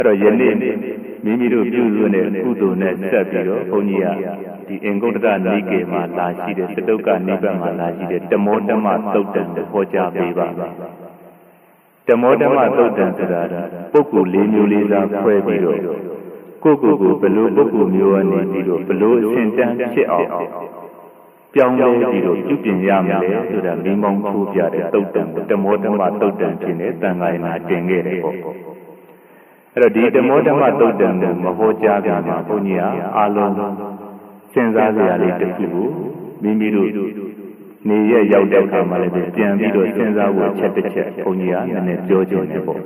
အဲ့တော့ယနေ့မိမိတို့ပြုစုတဲ့ကုသိုလ်နဲ့ဆက်ပြီးတော့ဘုန်းကြီးကဒီအင်္ဂုတ္တရနိကေမှာလာရှိတဲ့သတုက္ကနိဗ္ဗာန်မှာလာရှိတဲ့ဓမ္မောဓမ္မသုတ်တံကိုဟောကြားပေးပါမယ်ဓမ္မောဓမ္မသုတ်တံဆိုတာပုဂ္ဂိုလ်၄မျိုးလေးစားခွဲပြီးတော့ကိုဘလို့ပုဂ္ဂိုလ်မျိုးကနေပြီးတော့ဘလို့အစဉ်တန်းဖြစ်အောင်ပြောင်းလဲပြီးတော့ပြုပြင်ရမယ်ဆိုတာမိမောင်းထိုးပြတဲ့သုတ်တံဓမ္မောဓမ္မသုတ်တံဖြစ်နေတန်ခါရမှာတင်ခဲ့တယ်ပေါ့အဲ့တော့ဒီဓမ္မောဓမ္မသုတ်တံကိုမဟောကြားကြမှာဘုန်းကြီးကအားလုံးစဉ်းစားစရာလေးတစ်ခုကိုမိမိတို့နေရရောက်တဲ့အခါမှာလည်းပြန်ပြီးတော့စဉ်းစားဖို့ချက်တစ်ချက်ဘုန်းကြီးကနည်းနည်းပြောချင်တယ်ပေါ့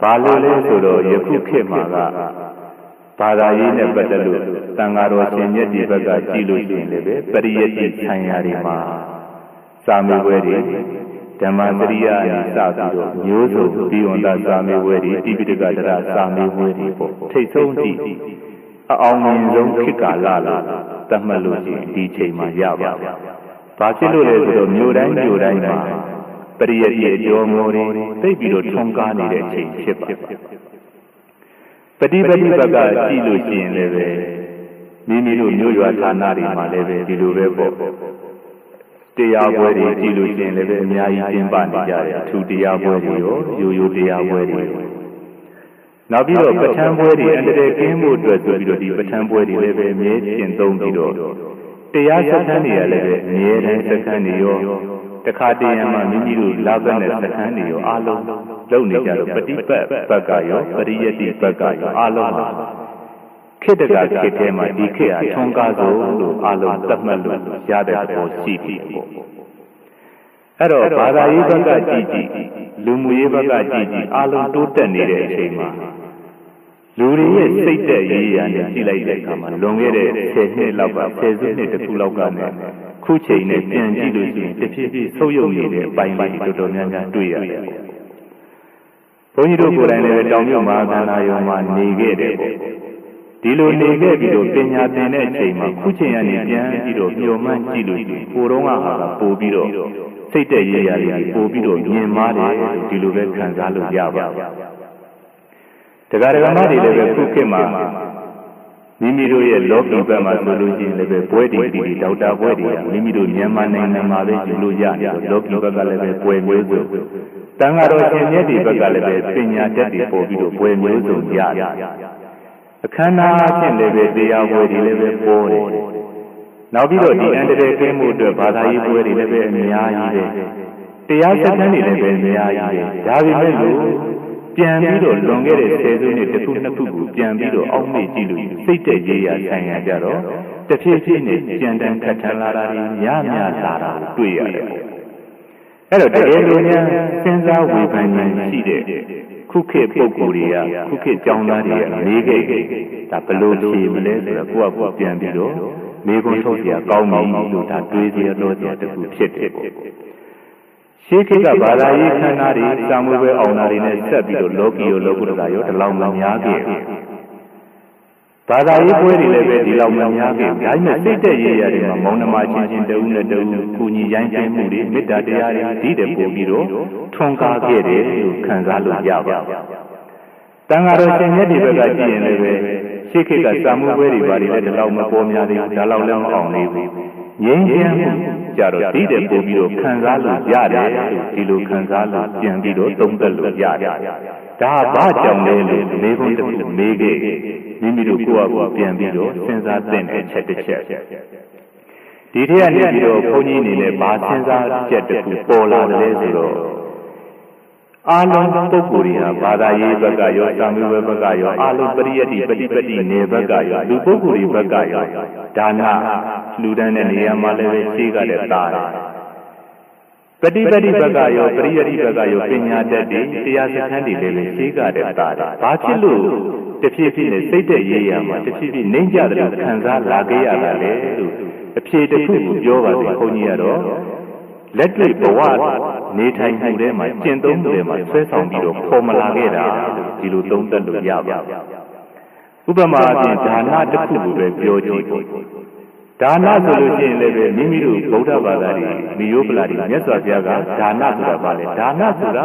ဘာလို့လဲဆိုတော့ယခုခေတ်မှာကဘာသာရေးနဲ့ပတ်သက်လို့တန်ဃာတော်ရှင်မြတ်ဒီဘက်ကကြည့်လို့ရှိရင်လည်းပရိယတ္တိဆိုင်ရာတွေမှာစာမေးပွဲတွေဓမ္မစရိယာနဲ့စပြီးတော့မျိုးစုံပြီးဝန်တာစာမေးပွဲတွေတိပိဋကဒရစာမေးပွဲတွေပေါ့ထိတ်ဆုံးကြည့်အောင်မြင်ဆုံးခေတ်ကာလလာသတ်မှတ်လို့ရှိရင်ဒီချိန်မှာရပါဘူး။ဘာဖြစ်လို့လဲဆိုတော့မြို့တိုင်းမှာပရိယတ္တိအကျော်မောတွေသိပြီးတော့ထွန်းကားနေတဲ့အချိန်ဖြစ်ပါပฏิပတိဘက်ကကြည့်လို့ရှိရင်လည်းပဲမိမိတို့မြို့ရွာဌာနတွေမှာလည်းပဲဒီလိုပဲပေါ့တရားပွဲတွေကြည့်လို့ရှိရင်လည်းပဲအများကြီးကျင်းပနေကြတယ်အထူးတရားပွဲတွေရောရိုးတရားပွဲတွေနောက်ပြီးတော့ပဋ္ဌာန်းပွဲတွေအန္တရာယ်ကင်းဖို့အတွက်ဆိုပြီးတော့ဒီပဋ္ဌာန်းပွဲတွေလည်းပဲအမြဲကျင့်သုံးပြီးတော့တရားစခန်းတွေလည်းပဲအမြဲတမ်းစခန်းတွေရောတခါတည်းမှာမိမိတို့လာဘက်နဲ့စခန်းတွေရောအားလုံးလုပ်နေကြတော့ပฏิပတ်ဘက်ကရောပရိယတ္တိဘက်ကရောအားလုံးပါခေတ္တကခေတ်ထဲမှာဒီခေတ်ဟာထွန်းကားဆုံးလို့အားလုံးသတ်မှတ်လို့ရတဲ့ပေါ်ရှိပြီပေါ့အဲ့တော့ဘာသာရေးဘက်ကကြည့်လူမှုရေးဘက်ကကြည့်အားလုံးတိုးတက်နေတဲ့အချိန်မှာလူတွေရဲ့စိတ်သက်ရေးရာနဲ့ကြည့်လိုက်တဲ့အခါမှာလွန်ခဲ့တဲ့10နှစ်လောက်က10စုနှစ်တခုလောက်ကနဲ့ခုချိန်နဲ့ပြန်ကြည့်လို့ရှိရင်တဖြည်းဖြည်းဆုပ်ယုပ်နေတဲ့အပိုင်းလေးတော်တော်များများတွေ့ရတယ်ပေါ့ဘုန်းကြီးတို့ကိုယ်တိုင်လည်းတောင်မြို့မှာကန္နာယုံမှာနေခဲ့တယ်ပေါ့ဒီလိုနေခဲ့ပြီးတော့ပညာသင်တဲ့အချိန်မှာခုချိန်ကနေပြန်ပြီးတော့မျှော်မှန်းကြည့်လို့ရှိရင်ကိုယ်တော်ကဟာပို့ပြီးတော့စိတ်သက်ရေးရာတွေပို့ပြီးတော့မြင်မာတယ်ဒီလိုပဲခံစားလို့ရပါတယ်တရားဓမ္မတွေလည်းပဲခုခေတ်မှာမိမိတို့ရဲ့လောကီဘက်မှာဆိုလို့ရှိရင်လည်းပဲပွဲတွေဒီဒေါက်တာပွဲတွေမိမိတို့မြန်မာနိုင်ငံမှာပဲယူလို့ရတယ်လောကီဘက်ကလည်းပဲပွဲမျိုးစုံတန်ဃာတော်ရှင်မြတ်ဒီဘက်ကလည်းပဲပညာတတ်တွေပို့ပြီးတော့ပွဲမျိုးစုံရတယ်အခမ်းအနားအဖြစ်လည်းပဲတရားပွဲတွေလည်းပဲပေါ်တယ်နောက်ပြီးတော့ဒီအန္တရာယ်ကင်းမှုအတွက်ဘာသာရေးပွဲတွေလည်းပဲအများကြီးပဲတရားစခန်းတွေလည်းပဲအများကြီးပဲဒါပေမဲ့လို့ပြန်ပြီးတော့လွန်ခဲ့တဲ့10စုနှစ်တစ်ခုနှစ်ခုကိုပြန်ပြီးတော့အောက်မေ့ကြည့်လို့စိတ်တဲ့ရေးရဆိုင်ရကြတော့တဖြည်းဖြည်းနဲ့ကြံတန်းခတ်ထန်လာတာတွေများလာတာတွေ့ရတယ်အဲ့တော့တကယ်လို့များစဉ်းစားဝေဖန်ခြင်းရှိတဲ့ခုခေတ်ပုဂ္ဂိုလ်တွေကခုခေတ်ကျောင်းသားတွေကမေးခဲ့ဒါဘလို့ဖြေမလဲဆိုတော့ကိုယ့်အကူပြန်ပြီးတော့မေးခွန်းထုတ်เสียကောင်းပြီလို့ဒါတွေးစရာတော့စရာတခုဖြစ်တယ်ပေါ့ရှေးခေတ်ကဘာသာရေးခန္ဓာတွေစာမွေးပွဲအောင်တာတွေနဲ့ဆက်ပြီးတော့လောကီရောလောကုတ္တရာရောဒီလောက်မများခဲ့ဘာသာရေးပွဲတွေလည်းပဲဒီလောက်မများခဲ့ဒါပေမဲ့စိတ်သက်ရေးရတယ်မှာမောင်နှမချင်းချင်းတဦးနဲ့တဦးကုညီရိုင်းပြမှုတွေမေတ္တာတရားတွေဒီတဲ့ပို့ပြီးတော့ထွန်းကားခဲ့တယ်လို့ခံစားလို့ရပါတယ်တန်ဃာတော်ရှင်မြတ်ဒီဘက်ကကြည့်ရင်လည်းပဲရှေးခေတ်ကစာမွေးပွဲတွေဘာတွေလည်းဒီလောက်မပေါ်များသေးဘူးဒါလောက်လည်းမအောင်သေးဘူးငြိမ်းချမ်းမှုကြတော့ဒီတဲ့ပို့ပြီးတော့ခံစားလို့ရတယ်ဒီလိုခံစားလို့ပြန်ပြီးတော့သုံးသက်လို့ရတယ်ဒါဘာကြောင့်လဲလို့မေးခွန်းတစ်ခုမေးခဲ့မိမိတို့ကိုယ့်အကူပြန်ပြီးတော့စဉ်းစားသင့်တဲ့အချက်တစ်ချက်ဒီထက်ကနေပြီးတော့ဘုန်းကြီးအနေနဲ့ဘာစဉ်းစားချက်တစ်ခုပေါ်လာတယ်ဆိုတော့အားလုံးပုဂ္ဂိုလ်တွေဟာဘာသာရေးဘက်ကရောစာမေးပွဲဘက်ကရောအားလုံးပရိယတ္တိပฏิပတ်တိနေဘက်ကရောလူပုဂ္ဂိုလ်တွေဘက်ကရောဒါနလူတန်းတဲ့နေရာမှာလည်းပဲရှိကြတဲ့သားတယ်ပฏิပတ်တိဘက်ကရောပရိယတ္တိဘက်ကရောပညာတတ်တွေတရားစခန်းတွေလည်းပဲရှိကြတဲ့သားတယ်ဘာဖြစ်လို့တဖြည်းဖြည်းနဲ့စိတ်သက်ရေးရမှာတဖြည်းဖြည်းနှိမ့်ကြတယ်ခံစားလာခဲ့ရတာလေလို့အဖြေတစ်ခုကိုပြောပါစေဘုန်းကြီးကတော့လက်တွေ့ဘဝနေထိုင်မှုထဲမှာကျင့်သုံးမှုထဲမှာဆွဲဆောင်ပြီးတော့ခေါ်မလာခဲ့တာဒီလိုသုံးသပ်လို့ရပါဥပမာအပြင်ဒါနတစ်ခုကိုပဲပြောကြည့်ဒါနဆိုလို့ရှိရင်လည်းပဲမိမိတို့ဗုဒ္ဓဘာသာတွေမိယောပလာတွေမြတ်စွာဘုရားကဒါနဆိုတာဘာလဲဒါနဆိုတာ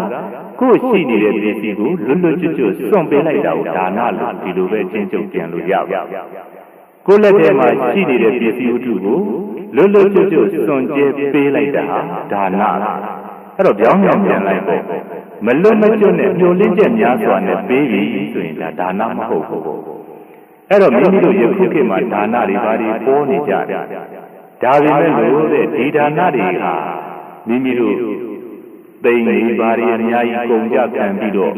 ကိုရှိနေတဲ့ပစ္စည်းကိုလွတ်လွတ်ကျွတ်ကျွတ်စွန့်ပေးလိုက်တာကိုဒါနလို့ဒီလိုပဲကျင့်ကြုံကြံလို့ရပါကိုလက်ထဲမှာရှိနေတဲ့ပစ္စည်းဝတ္ထုကိုလွတ်လွတ်ကျွတ်ကျွတ်စွန့်ကြဲပေးလိုက်တာဒါနအဲ့တော့ပြောင်းပြောင်းပြန်လိုက်ပေါ့မလွတ်မကျွတ်နဲ့မျောလင်းချက်များစွာနဲ့ပေးပြီဆိုရင်ဒါနမဟုတ်ဘူးအဲ့တော့မိမိတို့ယခုခေတ်မှာဒါနတွေဘာတွေပေါ်နေကြတယ်ဒါပေမဲ့လို့တဲ့ဒီဒါနတွေဟာမိမိတို့သိနေပါရီအများကြီးကုန်ကြခံပြီးတော့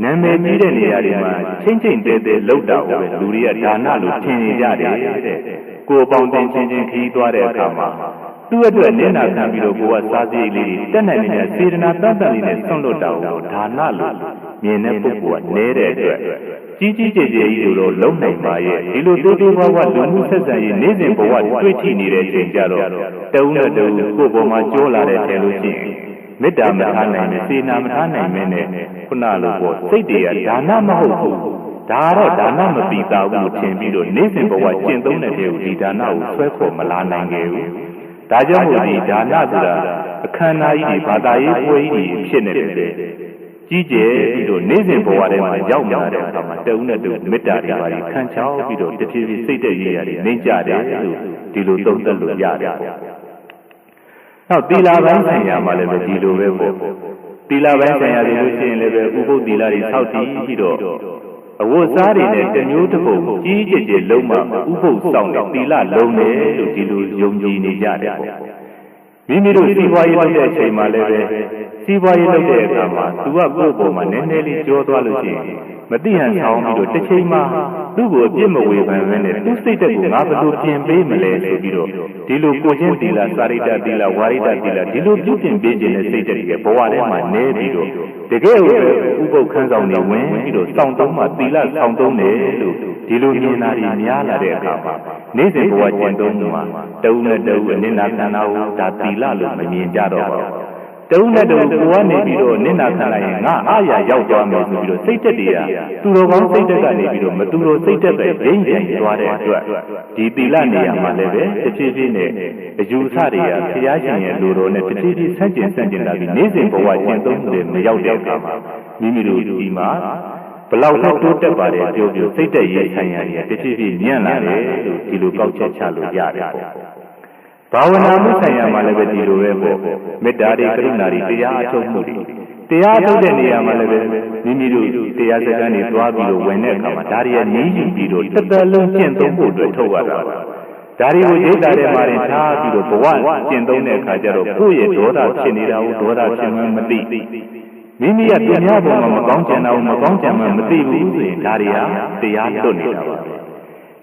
နာမည်ကြီးတဲ့နေရာတွေမှာချင်းချင်းတဲတဲလှုပ်တာပဲလူတွေကဒါနလို့ထင်နေကြတယ်တဲ့ကိုယ်ပေါင်းတင်ချင်းချင်းခီးသွားတဲ့အခါမှာသူ့အတွက်နင့်နာခံပြီးတော့ကိုယ်ကစားစရိတ်လေးတက်နိုင်နေတဲ့စေတနာတန်တန်လေးနဲ့ဆွန့်လွတ်တာကိုဒါနလို့မြင်တဲ့ပုဂ္ဂိုလ်ကနဲတဲ့အတွက်ကြီးကြီးကျယ်ကျယ်ကြီးတို့လုံနိုင်ပါရဲ့ဒီလိုတိုးတိုးဘဝလူမှုဆက်ဆံရေးနေ့စဉ်ဘဝတွေ့ထိနေတဲ့အချိန်ကြတော့တဦးနဲ့တဦးကိုယ်ပေါ်မှာကြိုးလာတဲ့တယ်လို့ရှိရင်မေတ္တာမထားနိုင်နဲ့စေနာမထားနိုင်မဲနဲ့ခုနလိုပေါ့စိတ်တွေကဒါနမဟုတ်ဘူးဒါတော့ဒါနမပြီးသားဘူးထင်ပြီးတော့နေ့စဉ်ဘဝကျင့်သုံးတဲ့တဲ့ကိုဒီဒါနကိုဆွဲခေါ်မလာနိုင်ခဲ့ဘူးဒါကြောင့်မို့ဒီဒါနဆိုတာအခမ်းအနားကြီးတွေဘာသာရေးပွဲကြီးတွေဖြစ်နေတယ်ကြီးကျယ်ပြီးတော့နေ့စဉ်ဘဝထဲမှာရောက်လာတဲ့အခါမှာတဦးနဲ့တဦးမေတ္တာတွေပါခံချောင်းပြီးတော့တဖြည်းဖြည်းစိတ်တဲ့ရေးရတယ်နှိမ့်ကြတယ်လို့ဒီလိုသုံးသပ်လို့ရတယ်ပေါ့နောက်သီလပိုင်းဆိုင်ရာမှာလည်းပဲဒီလိုပဲပေါ့သီလပိုင်းဆိုင်ရာတွေလို့ရှိရင်လည်းပဲဥပုသ်သီလတွေဆောက်တည်ပြီးတော့အဝတ်စားတွေနဲ့တမျိုးတစ်ပုံကြီးကျယ်ကျယ်လုံးမှဥပုသ်ဆောင်တဲ့သီလလုံးတယ်လို့ဒီလိုယုံကြည်နေကြတယ်ပေါ့မိမိတို့စီးပွားရေးလုပ်တဲ့အချိန်မှာလည်းပဲစီးပွားရေးလုပ်တဲ့အခါမှာသူကကိုယ့်ပုံမှာနည်းနည်းလေးကြောသွားလို့ရှိရင်မသိဟန်ဆောင်ပြီးတော့တစ်ချိန်မှာသူ့ကိုအပြစ်မဝေဖန်ဘဲနဲ့သူ့စိတ်တက်ကိုငါဘယ်လိုပြင်ပေးမလဲဆိုပြီးတော့ဒီလိုကိုချင်းသီလစာရိတ္တသီလဝါရိတ္တသီလဒီလိုပြုပြင်ပေးခြင်းနဲ့စိတ်တက်ရဲ့ဘဝထဲမှာနည်းပြီးတော့တကယ်ကိုဥပုသ်ခန်းဆောင်နေဝင်ပြီးတော့စောင့်သုံးမှသီလဆောင်သုံးတယ်လို့ဒီလိုမြင်တာတွေများလာတဲ့အခါမှာနေ့စဉ်ဘဝကျင့်သုံးမှုမှာတဦးနဲ့တဦးအနိနာခန္ဓာကိုဒါသီလလို့မမြင်ကြတော့ပါဘူးတဦးနဲ့တဦးကိုကနေပြီးတော့နိနာခံလိုက်ရင်ငါအားရရောက်သွားမယ်ဆိုပြီးတော့စိတ်တက်တွေကသူတော်ကောင်းစိတ်တက်ကနေပြီးတော့မသူတော်စိတ်တက်ပဲရင်းပြန်သွားတဲ့အတွက်ဒီသီလနေရာမှာလည်းပဲတစ်ဖြည်းဖြည်းနဲ့အယူဆတွေကဘုရားရှင်ရဲ့လူတော်နဲ့တစ်ဖြည်းဖြည်းဆန့်ကျင်လာပြီးနေ့စဉ်ဘဝကျင့်သုံးမှုတွေမရောက်တဲ့အခါမှာမိမိတို့ဒီမှာဘလောက်တော့တိုးတက်ပါတယ်ပြောပြစိတ်တက်ရေးဆိုင်ရာတွေတစ်ဖြည်းဖြည်းညံ့လာတယ်လို့ဒီလိုကောက်ချက်ချလို့ရတယ်ပေါ့ဘာဝနာမှုဆိုင်ရာမှာလည်းပဲဒီလိုပဲပေါ့မေတ္တာတွေကရုဏာတွေတရားအထုတ်မှုတွေတရားထုတ်တဲ့နေရာမှာလည်းပဲမိမိတို့တရားစကားတွေသွားပြီးတော့ဝင်တဲ့အခါမှာဒါတွေကနည်းယူပြီးတော့တစ်သက်လုံးကျင့်သုံးဖို့အတွက်ထုတ်ရတာပါဒါတွေကိုရိတ်တာတဲ့မှာရင်ထားပြီးတော့ဘဝကျင့်သုံးတဲ့အခါကျတော့ကိုယ့်ရဲ့ဒေါသဖြစ်နေတာကိုဒေါသဖြစ်မှမသိမိမိရဲ့ပြညာဘုံမှာမကောင်းကြံတာကိုမကောင်းကြံမှမသိဘူးဆိုရင်ဒါတွေဟာတရားလွတ်နေတာပါ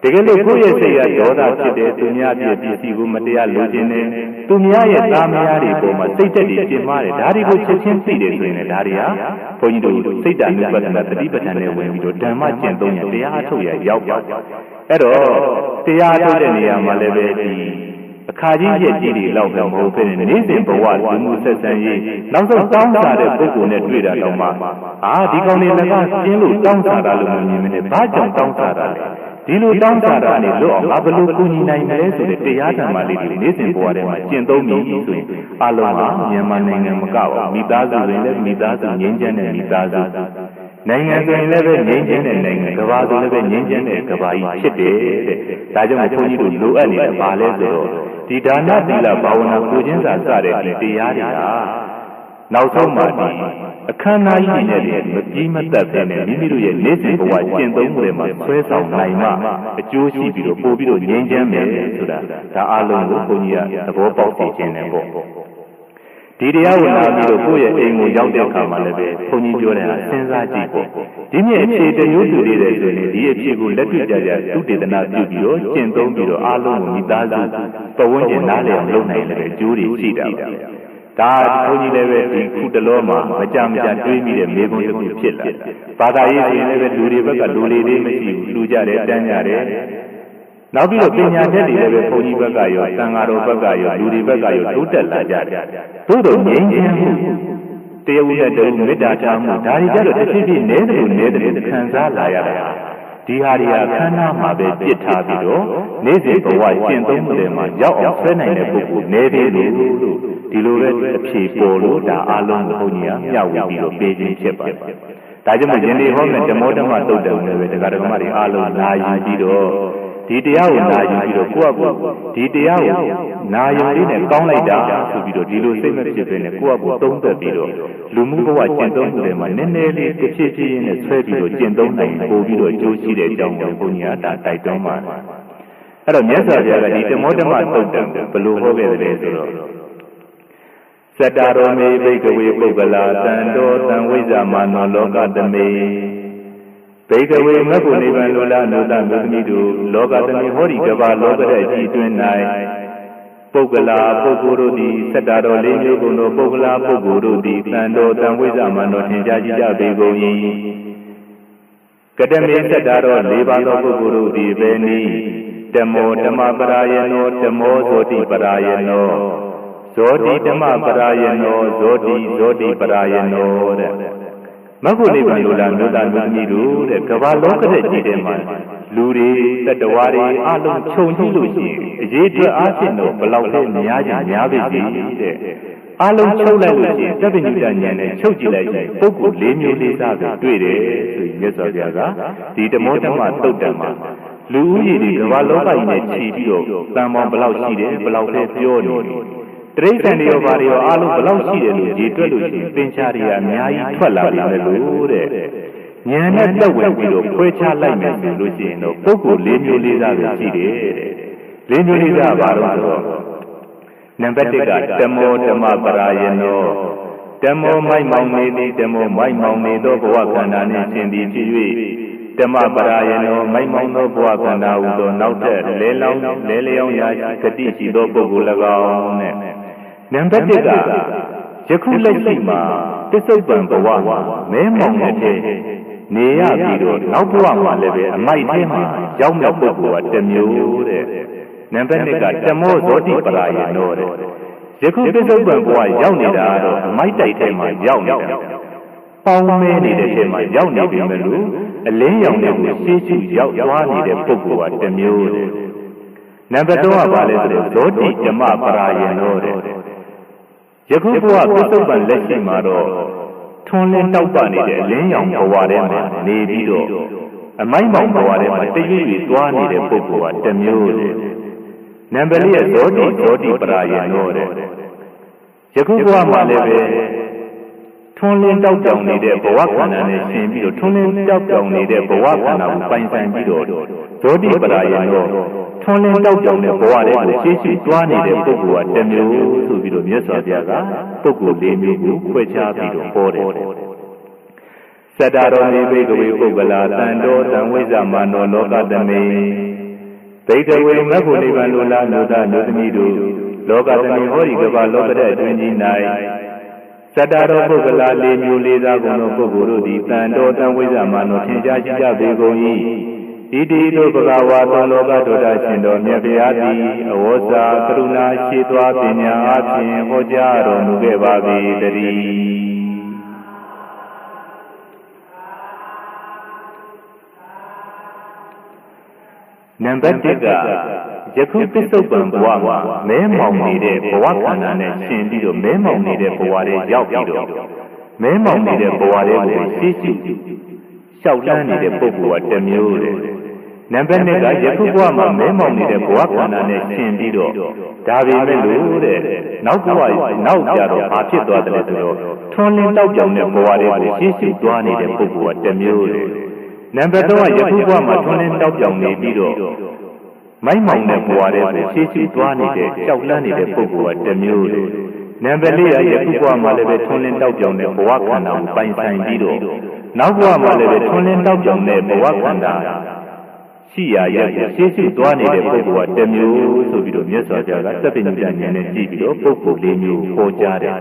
တကယ်လို့ကိုယ့်ရဲ့စိတ်ကဒေါသဖြစ်တယ်သူများပြည့်ပစ္စည်းကိုမတရားလိုချင်တယ်သူများရဲ့သားမယားတွေပေါ်မှာစိတ်တက်တွေကျင်မာတယ်ဒါတွေကိုချက်ချင်းသိတယ်ဆိုရင်လည်းဒါတွေဟာဘုန်းကြီးတို့စိတ်တဏှုပဒနာတတိပဋ္ဌာန်နဲ့ဝင်ပြီးတော့ဓမ္မကျင့်သုံးရတရားအထုတ်ရရောက်ပါအဲ့တော့တရားထုတ်တဲ့နေရာမှာလည်းပဲဒီအခါကြီးရဲ့ကြီးတွေလောက်တော့မဟုတ်ဘဲနဲ့နေ့စဉ်ဘဝလူမှုဆက်ဆံရေးနောက်ဆုံးတောင်းစားတဲ့ပုဂ္ဂိုလ်နဲ့တွေ့တာတော့မှဒီကောင်တွေလည်းကကျင်းလို့တောင်းစားတာလို့မမြင်မနဲ့ဘာကြောင့်တောင်းစားတာလဲဒီလိုတောင်းစားတာနဲ့လွတ်အောင်ငါဘယ်လိုကူညီနိုင်မလဲဆိုတဲ့တရားဓမ္မလေးတွေနေ့စဉ်ဘဝထဲမှာကျင့်သုံးပြီးဆိုရင်အလုံးဟာမြန်မာနိုင်ငံမကပါမိသားစုတွေလည်းမိသားစုငြိမ်းချမ်းတဲ့မိသားစုနိုင်ငံဆိုရင်လည်းပဲငြိမ်းချမ်းတဲ့နိုင်ငံကဘာဆိုလည်းပဲငြိမ်းချမ်းတဲ့ကဘာကြီးဖြစ်တယ်တဲ့ဒါကြောင့်ဘုန်းကြီးတို့လိုအပ်နေတာဘာလဲဆိုတော့ဒီဒါနသီလဘာဝနာကိုချင်းစာစတဲ့ဒီတရားတွေဟာနောက်ဆုံးမှဒီအခမ်းအနားကြီးနဲ့မပြီးမသက်ပဲနဲ့မိမိတို့ရဲ့နေ့စဉ်ဘဝကျင့်သုံးမှုတွေမှာဆွဲဆောင်နိုင်မှအကျိုးရှိပြီးတော့ပို့ပြီးတော့ငြိမ်းချမ်းမယ်ဆိုတာဒါအလုံးကိုဘုန်းကြီးကသဘောပေါက်သိခြင်းနဲ့ပေါ့ဒီတရားကိုနာပြီးတော့ကိုယ့်ရဲ့အိမ်ကိုရောက်တဲ့အခါမှာလည်းပဲဘုန်းကြီးပြောတဲ့ဟာစဉ်းစားကြည့်ပေါ့ဒီမြင့်အဖြေတမျိုးတူသေးတယ်ဆိုရင်ဒီအဖြေကိုလက်တွေ့ကြသုတေသနာပြုပြီးတော့ကျင့်သုံးပြီးတော့အလုံးကိုမိသားစုပတ်ဝန်းကျင်နားလည်အောင်လုပ်နိုင်လည်းအကျိုးတွေရှိတာပါဒါဘုန်းကြီးလည်းပဲဒီခုတလောမှာမကြတွေးမိတဲ့မေခွန်းတစ်ခုဖြစ်လာဘာသာရေးဆိုရင်လည်းပဲလူတွေဘက်ကလူလေးလေးမရှိဘူးလူကြတယ်တန်းကြတယ်နောက်ပြီးတော့ပညာတတ်တွေလည်းပဲဘုန်းကြီးဘက်ကရောသံဃာတော်ဘက်ကရောလူတွေဘက်ကရောတိုးတက်လာကြတယ်သို့တော်ငြိမ်းချမ်းမှုတရားဥဒ္ဒတုမေတ္တာထားမှုဒါတွေကြတော့တစ်ဖြည်းဖြည်းနည်းတယ်ခံစားလာရတာဒီဟာတွေအခမ်းအနားမှာပဲပြစ်ထားပြီးတော့နေ့စဉ်ဘဝကျင့်သုံးမှုတွေမှာရောက်အောင်ဆွဲနိုင်တဲ့ပုဂ္ဂိုလ်နည်းတယ်လို့ဒီ ဒီလိုပဲအဖြေပေါ်လို့ဒါအလုံးကိုဘုန်းကြီးကမျှဝေပြီးတော့ပေးခြင်းဖြစ်ပါတယ်ဒါကြောင့်မို့ယနေ့ဟောမယ့်ဓမ္မောဓမ္မတုတ်တံလည်းပဲတရားဓမ္မတွေအလုံးနာယူပြီးတော့ဒီတရားကိုနာယူပြီးတော့ကိုယ့်အကူဒီတရားကိုနာယူလေးနဲ့ကောင်းလိုက်တာဆိုပြီးတော့ဒီလိုစိတ်မဖြစ်ဘဲနဲ့ကိုယ့်အကူသုံးသက်ပြီးတော့လူမှုဘဝကျင့်သုံးမှုတွေမှာနည်းနည်းလေးတစ်ဖြည်းဖြည်းနဲ့ဆွဲပြီးတော့ကျင့်သုံးနိုင်ပို့ပြီးတော့ကြိုးရှိတဲ့အကြောင်းကိုဘုန်းကြီးကဒါတိုက်တွန်းပါတယ်အဲ့တော့မြတ်စွာဘုရားကဒီဓမ္မောဓမ္မတုတ်တံကိုဘယ်လိုဟောခဲ့သလဲဆိုတော့စတ္တရောမေဘိကဝေပုဂ္ဂလာတံတော်တံဝိဇ္ဇာမာနောလောကသမေဘိကဝေမဂ္ဂနိဗ္ဗာန်လောလနုတ္တမြတ်မိတို့လောကသမေဟောဒီကဘာလောကရဲ့အကြည့်တွင်၌ပုဂ္ဂလာပုဂ္ဂိုလ်တို့သည်စတ္တရောလေးမျိုးကုန်သောပုဂ္ဂလာပုဂ္ဂိုလ်တို့သည်တံတော်တံဝိဇ္ဇာမာနောထင်ရှားကြပေကုန်၏ကတမေစတ္တရော၄ပါးသောပုဂ္ဂိုလ်တို့သည်ဘယ်နည်းဓမ္မောဓမ္မပရာယနောဓမ္မောဇောတိပရာယနောဇောတိဓမ္မပရာယနောဇောတိပရာယနောတဲ့မဂ္ဂနိဗ္ဗာန်လိုလားမြို့သားမြို့ကြီးတို့တဲ့ကမ္ဘာလောကတဲ့ကြည့်တဲ့မှာလူတွေတတ္တဝါတွေအလုံးခြုံကြည့်လို့ရှိရင်အရေးအတွက်အားဖြင့်တော့ဘလောက်လဲများကြများပြီတဲ့အလုံးချုပ်လိုက်လို့ရှိရင်သဗ္ဗညုတဉာဏ်နဲ့ချုပ်ကြည့်လိုက်ရင်ပုဂ္ဂိုလ်၄မျိုး၄စားပဲတွေ့တယ်ဆိုရင်မြတ်စွာဘုရားကဒီဓမ္မောဓမ္မတုတ်တံမှာလူဦးရေတွေကမ္ဘာလောကကြီးနဲ့ခြီးပြီးတော့တန်ပေါင်းဘလောက်ရှိတယ်ဘလောက်လဲပြောနေတယ်တရိစ္ဆာန်တွေရောဘာတွေရောအားလုံးဘလောက်ရှိတယ်လို့ရေတွက်လို့ရှိရင်သင်္ချာတွေကအများကြီးထွက်လာပြီလေလို့တဲ့ဉာဏ်နဲ့တက်ဝင်ပြီးတော့ခွဲခြားလိုက်မယ်ဆိုလို့ရှိရင်တော့ပုဂ္ဂိုလ်၄မျိုး၄စားပဲရှိတယ်တဲ့၄မျိုး၄စားဘာလို့ဆိုတော့နံပါတ်1ကဓမ္မောဓမ္မပရာယနောဓမ္မောမိုက်မောင်နေသည်ဓမ္မောမိုက်မောင်နေသောဘဝခန္ဓာနှင့်ရှင်သည်ဖြစ်၍ဓမ္မပရာယနောမိုက်မောင်သောဘဝခန္ဓာဟူသောနောက်ထပ်လဲလျောင်းရာဂတိရှိသောပုဂ္ဂိုလ်၎င်းနဲ့နံပါတ်1ကယခုလက်ရှိမှာပစ္စုပန်ဘဝမှာမဲမောင်တဲ့နေရပြီးတော့နောက်ဘဝမှာလည်းပဲအမိုက်ထဲမှာရောက်မြောက်ပုဂ္ဂိုလ်ကတစ်မျိုးတဲ့နံပါတ်2ကဓမ္မောဇောတိပရာယနောတဲ့ယခုပစ္စုပန်ဘဝရောက်နေတာတော့အမိုက်တိုက်ထဲမှာရောက်နေတာပေါင်းမဲနေတဲ့ထဲမှာရောက်နေပြီမလို့အလင်းရောင်တဲ့ကိုရှေးရှုရောက်သွားနေတဲ့ပုဂ္ဂိုလ်ကတစ်မျိုးတဲ့နံပါတ်3ကဘာလဲဆိုတော့ဇောတိဓမ္မပရာယနောတဲ့ယခုဘဝပစ္စုပန်လက်ရှိမှာတော့ထွန်းလင်းတောက်ပနေတဲ့အလင်းရောင်ဘဝထဲမှာနေပြီးတော့အမိုက်မောင်ဘဝထဲမှာတရွေ့ရွေ့သွားနေတဲ့ပုဂ္ဂိုလ်ကတစ်မျိုးတဲ့နံပါတ်4ကဇောတိပရာယနောတဲ့ယခုဘဝမှာလည်းပဲထွန်းလင်းတောက်ပြောင်နေတဲ့ဘဝခန္ဓာနဲ့ရှင်ပြီးတော့ထွန်းလင်းတောက်ပြောင်နေတဲ့ဘဝခန္ဓာကိုပိုင်ဆိုင်ပြီးတော့ဇောတိပရာယနောထွန်းလင်းတောက်ပြောင်တဲ့ဘဝတွေကိုရှေ့ရှေ့တွားနေတဲ့ပုဂ္ဂိုလ်ကတစ်မျိုးဆိုပြီးတော့မြတ်စွာဘုရားကပုဂ္ဂိုလ်၄မျိုးကိုခွဲခြားပြီးတော့ဟောတယ်စတ္တရောမေဘိကဝေပုဂ္ဂလာတံတော်တံဝိဇ္ဇာမာနောလောကသမေဘိကဝေမဂ္ဂနိဗ္ဗာန်လိုလားနုတ္တနုသမီတို့လောကသမေဟောဒီကဘာလောကတဲ့အတွင်းကြီး၌စတ္တရောပုဂ္ဂလာ၄မျိုး၄စားကုန်သောပုဂ္ဂိုလ်တို့သည်တံတော်တံဝိဇ္ဇာမာနောထင်ရှားရှိကြပေကုန်၏ဣတိတို့ဘဂဝါသောလောကဒုဒ္ဒရှင်တော်မြတ်ဗျာသည်အဝေါစာကရုဏာရှိသွားပညာအဖြင့်ဟောကြားတော်မူခဲ့ပါ၏တည်းနံပါတ်1ကယခုပစ္စုပန်ဘဝမှာမဲမောင်နေတဲ့ဘဝခန္ဓာနဲ့ရှင်ပြီးတော့မဲမောင်နေတဲ့ဘဝတွေရောက်ပြီးတော့မဲမောင်နေတဲ့ဘဝတွေကိုသိရှိလျှောက်လန်းနေတဲ့ပုဂ္ဂိုလ်ကတစ်မျိုးတဲ့နံပါတ်2ကယခုဘဝမှာမဲမောင်နေတဲ့ဘဝခန္ဓာနဲ့ရှင်ပြီးတော့ဒါပေမဲ့လို့တဲ့နောက်ဘဝနောက်ကြတော့ဘာဖြစ်သွားတယ်ဆိုတော့ထွန်းလင်းတောက်ပြောင်တဲ့ဘဝတွေကိုသိရှိသွားနေတဲ့ပုဂ္ဂိုလ်ကတစ်မျိုးတဲ့နံပါတ်3ကယခုဘဝမှာထွန်းလင်းတောက်ပြောင်နေပြီးတော့မိုက်မောင်တဲ့ဘဝတွေကိုရှေ့ရှုသွားနေတဲ့ကြောက်လန့်နေတဲ့ပုဂ္ဂိုလ်ကတစ်မျိုးတဲ့နံပါတ်4ကယခုဘဝမှာလည်းပဲထွန်းလင်းတောက်ပြောင်တဲ့ဘဝခန္ဓာကိုပိုင်ဆိုင်ပြီးတော့နောက်ဘဝမှာလည်းပဲထွန်းလင်းတောက်ပြောင်တဲ့ဘဝခန္ဓာရှိရာရဲ့ရှေ့ရှုသွားနေတဲ့ပုဂ္ဂိုလ်ကတစ်မျိုးဆိုပြီးတော့မြတ်စွာဘုရားကသဗ္ဗညုတဉာဏ်နဲ့ကြည့်ပြီးတော့ပုဂ္ဂိုလ်၄မျိုးဟောကြားတယ်